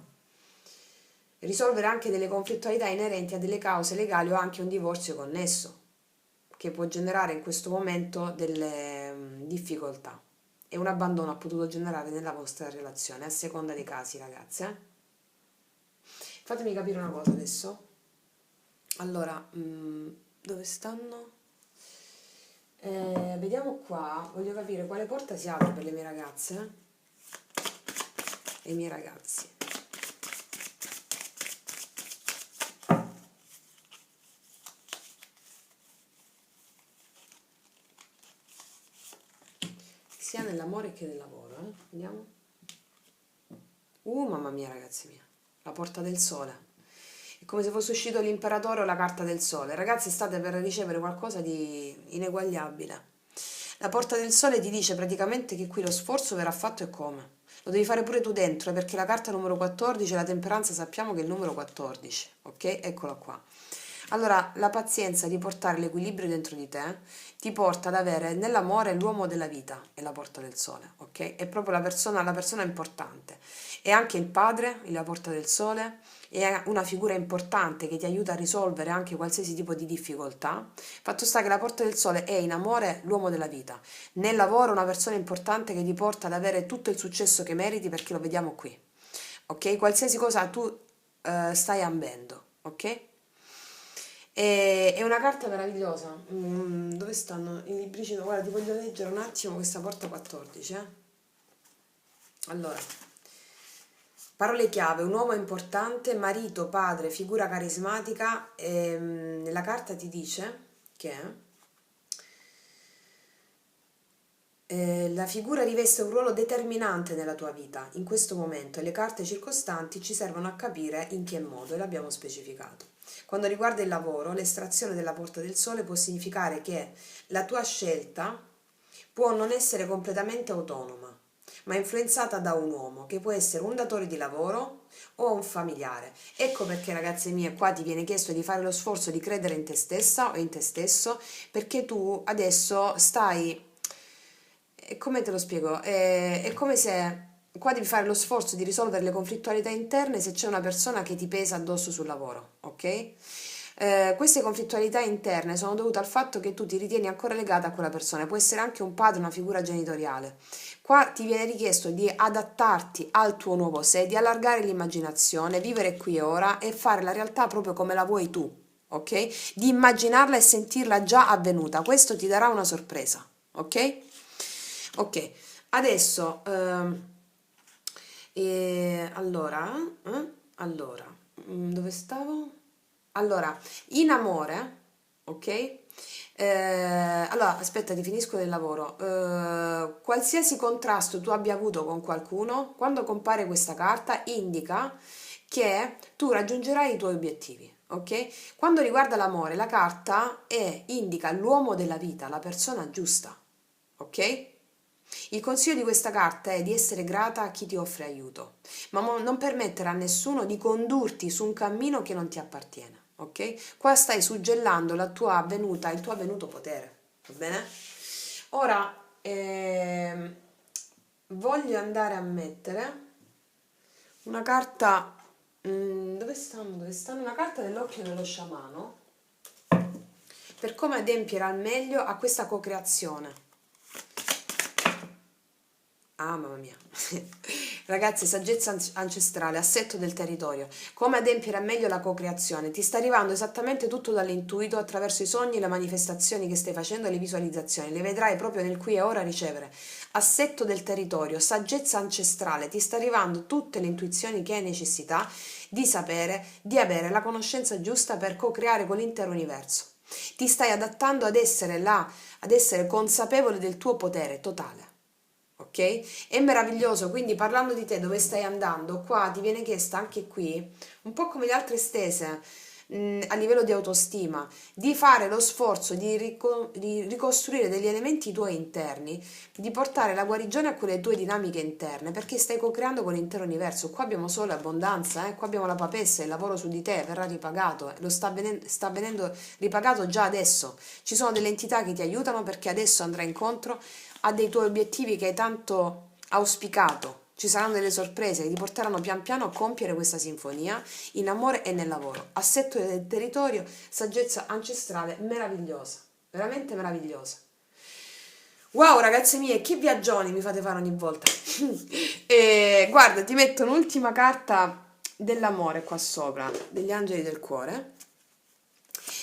risolvere anche delle conflittualità inerenti a delle cause legali o anche un divorzio connesso, che può generare in questo momento delle difficoltà e un abbandono ha potuto generare nella vostra relazione, a seconda dei casi, ragazze. Fatemi capire una cosa adesso. Allora, dove stanno? Vediamo qua, voglio capire quale porta si apre per le mie ragazze e i miei ragazzi. Sia nell'amore che nel lavoro, Vediamo. Mamma mia, ragazzi mia, la porta del sole. È come se fosse uscito l'imperatore o la carta del sole. Ragazzi, state per ricevere qualcosa di ineguagliabile. La porta del sole ti dice praticamente che qui lo sforzo verrà fatto e come. Lo devi fare pure tu dentro, perché la carta numero 14, la temperanza, sappiamo che è il numero 14, ok? Eccola qua. Allora, la pazienza di portare l'equilibrio dentro di te ti porta ad avere nell'amore l'uomo della vita, è la porta del sole, ok? È proprio la persona importante. È anche il padre, la porta del sole, è una figura importante che ti aiuta a risolvere anche qualsiasi tipo di difficoltà. Fatto sta che la porta del sole è in amore l'uomo della vita, nel lavoro una persona importante che ti porta ad avere tutto il successo che meriti perché lo vediamo qui, ok? Qualsiasi cosa tu stai ambendo, ok? È una carta meravigliosa. Dove stanno i libricino? Guarda, ti voglio leggere un attimo questa porta 14, Allora, parole chiave, un uomo importante, marito, padre, figura carismatica. La carta ti dice che la figura riveste un ruolo determinante nella tua vita in questo momento e le carte circostanti ci servono a capire in che modo e l'abbiamo specificato. Quando riguarda il lavoro, l'estrazione della porta del sole può significare che la tua scelta può non essere completamente autonoma, ma influenzata da un uomo, che può essere un datore di lavoro o un familiare. Ecco perché, ragazze mie, qua ti viene chiesto di fare lo sforzo di credere in te stessa o in te stesso, perché tu adesso stai, come te lo spiego? È come se qua devi fare lo sforzo di risolvere le conflittualità interne se c'è una persona che ti pesa addosso sul lavoro, ok? Queste conflittualità interne sono dovute al fatto che tu ti ritieni ancora legata a quella persona, può essere anche un padre, una figura genitoriale. Qua ti viene richiesto di adattarti al tuo nuovo sé, di allargare l'immaginazione, vivere qui e ora e fare la realtà proprio come la vuoi tu, ok? Di immaginarla e sentirla già avvenuta. Questo ti darà una sorpresa, ok? Ok, adesso allora, allora, dove stavo? Allora, in amore, ok? Allora, aspetta, ti finisco del lavoro. Qualsiasi contrasto tu abbia avuto con qualcuno, quando compare questa carta, indica che tu raggiungerai i tuoi obiettivi, ok? Quando riguarda l'amore, la carta indica l'uomo della vita, la persona giusta, ok? Il consiglio di questa carta è di essere grata a chi ti offre aiuto, ma non permettere a nessuno di condurti su un cammino che non ti appartiene, ok? Qua stai suggellando la tua avvenuta, il tuo avvenuto potere, va bene? Ora voglio andare a mettere una carta, dove stanno? Dove stanno? Una carta dell'occhio dello sciamano per come adempiere al meglio a questa co-creazione. Ah, mamma mia. Ragazzi, saggezza ancestrale, assetto del territorio. Come adempiere al meglio la co-creazione? Ti sta arrivando esattamente tutto dall'intuito attraverso i sogni, le manifestazioni che stai facendo e le visualizzazioni. Le vedrai proprio nel qui e ora ricevere. Assetto del territorio, saggezza ancestrale. Ti sta arrivando tutte le intuizioni che hai necessità di sapere, di avere la conoscenza giusta per co-creare con l'intero universo. Ti stai adattando ad essere là, ad essere consapevole del tuo potere totale. Ok? È meraviglioso, quindi parlando di te, dove stai andando, qua ti viene chiesta anche qui, un po' come le altre stese, a livello di autostima, di fare lo sforzo di ricostruire degli elementi tuoi interni, di portare la guarigione a quelle tue dinamiche interne, perché stai co-creando con l'intero universo. Qua abbiamo solo abbondanza, qua abbiamo la papessa, il lavoro su di te verrà ripagato, lo sta venendo ripagato già adesso. Ci sono delle entità che ti aiutano perché adesso andrai incontro a dei tuoi obiettivi che hai tanto auspicato. Ci saranno delle sorprese che ti porteranno pian piano a compiere questa sinfonia in amore e nel lavoro. Assetto del territorio, saggezza ancestrale meravigliosa, veramente meravigliosa. Wow, ragazze mie, che viaggioni mi fate fare ogni volta. E guarda, ti metto un'ultima carta dell'amore qua sopra, degli angeli del cuore.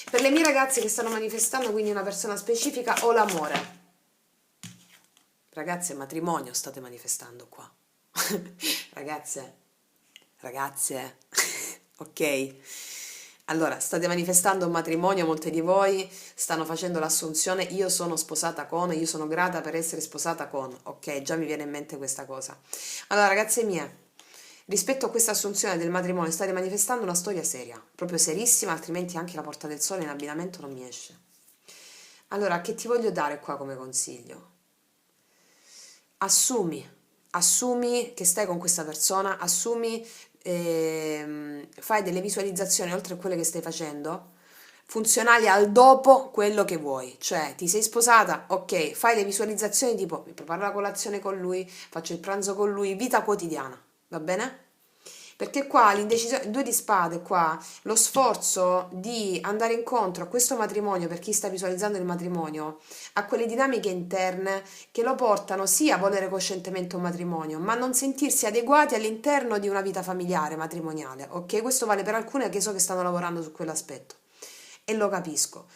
Per le mie ragazze che stanno manifestando quindi una persona specifica o l'amore. Ragazze, matrimonio state manifestando qua. Ragazze, ragazze, ok? Allora, state manifestando un matrimonio, molte di voi stanno facendo l'assunzione, io sono sposata con, io sono grata per essere sposata con, ok? Già mi viene in mente questa cosa. Allora, ragazze mie, rispetto a questa assunzione del matrimonio state manifestando una storia seria, proprio serissima, altrimenti anche la porta del sole in abbinamento non mi esce. Allora, che ti voglio dare qua come consiglio? Assumi che stai con questa persona, fai delle visualizzazioni oltre a quelle che stai facendo, funzionali al dopo quello che vuoi, cioè ti sei sposata, ok, fai le visualizzazioni tipo mi preparo la colazione con lui, faccio il pranzo con lui, vita quotidiana, va bene? Perché qua l'indecisione, due di spade qua, lo sforzo di andare incontro a questo matrimonio, per chi sta visualizzando il matrimonio, a quelle dinamiche interne che lo portano sì a volere coscientemente un matrimonio, ma a non sentirsi adeguati all'interno di una vita familiare, matrimoniale, ok? Questo vale per alcune che so che stanno lavorando su quell'aspetto e lo capisco.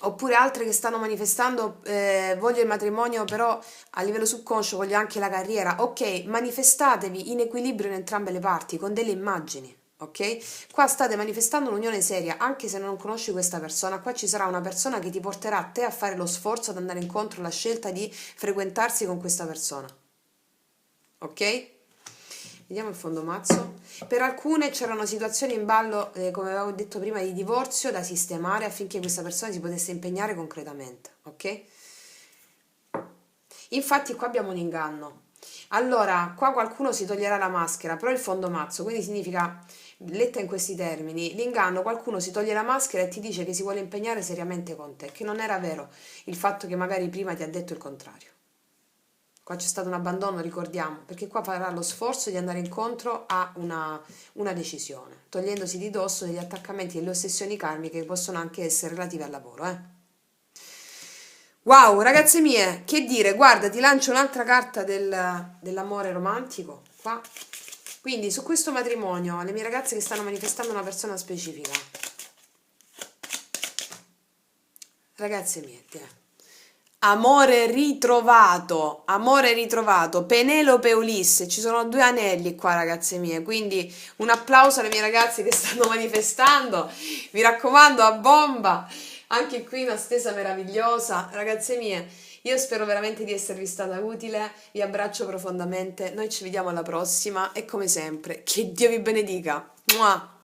Oppure altre che stanno manifestando, voglio il matrimonio, però a livello subconscio voglio anche la carriera. Ok, manifestatevi in equilibrio in entrambe le parti, con delle immagini. Ok? Qua state manifestando un'unione seria, anche se non conosci questa persona, qua ci sarà una persona che ti porterà a te a fare lo sforzo ad andare incontro alla scelta di frequentarsi con questa persona. Ok? Vediamo il fondo mazzo. Per alcune c'erano situazioni in ballo, come avevo detto prima, di divorzio da sistemare affinché questa persona si potesse impegnare concretamente, ok? Infatti qua abbiamo un inganno. Allora, qua qualcuno si toglierà la maschera, però il fondo mazzo, quindi significa, letta in questi termini, l'inganno, qualcuno si toglie la maschera e ti dice che si vuole impegnare seriamente con te, che non era vero il fatto che magari prima ti ha detto il contrario. Qua c'è stato un abbandono, ricordiamo, perché qua farà lo sforzo di andare incontro a una decisione, togliendosi di dosso degli attaccamenti e delle ossessioni karmiche che possono anche essere relative al lavoro, eh. Wow, ragazze mie, che dire, guarda, ti lancio un'altra carta dell'amore romantico, qua. Quindi su questo matrimonio, le mie ragazze che stanno manifestando una persona specifica. Ragazze mie, amore ritrovato, Penelope e Ulisse, ci sono due anelli qua ragazze mie, quindi un applauso alle mie ragazze che stanno manifestando, mi raccomando a bomba, anche qui una stesa meravigliosa, ragazze mie, io spero veramente di esservi stata utile, vi abbraccio profondamente, noi ci vediamo alla prossima e come sempre, che Dio vi benedica. Mua!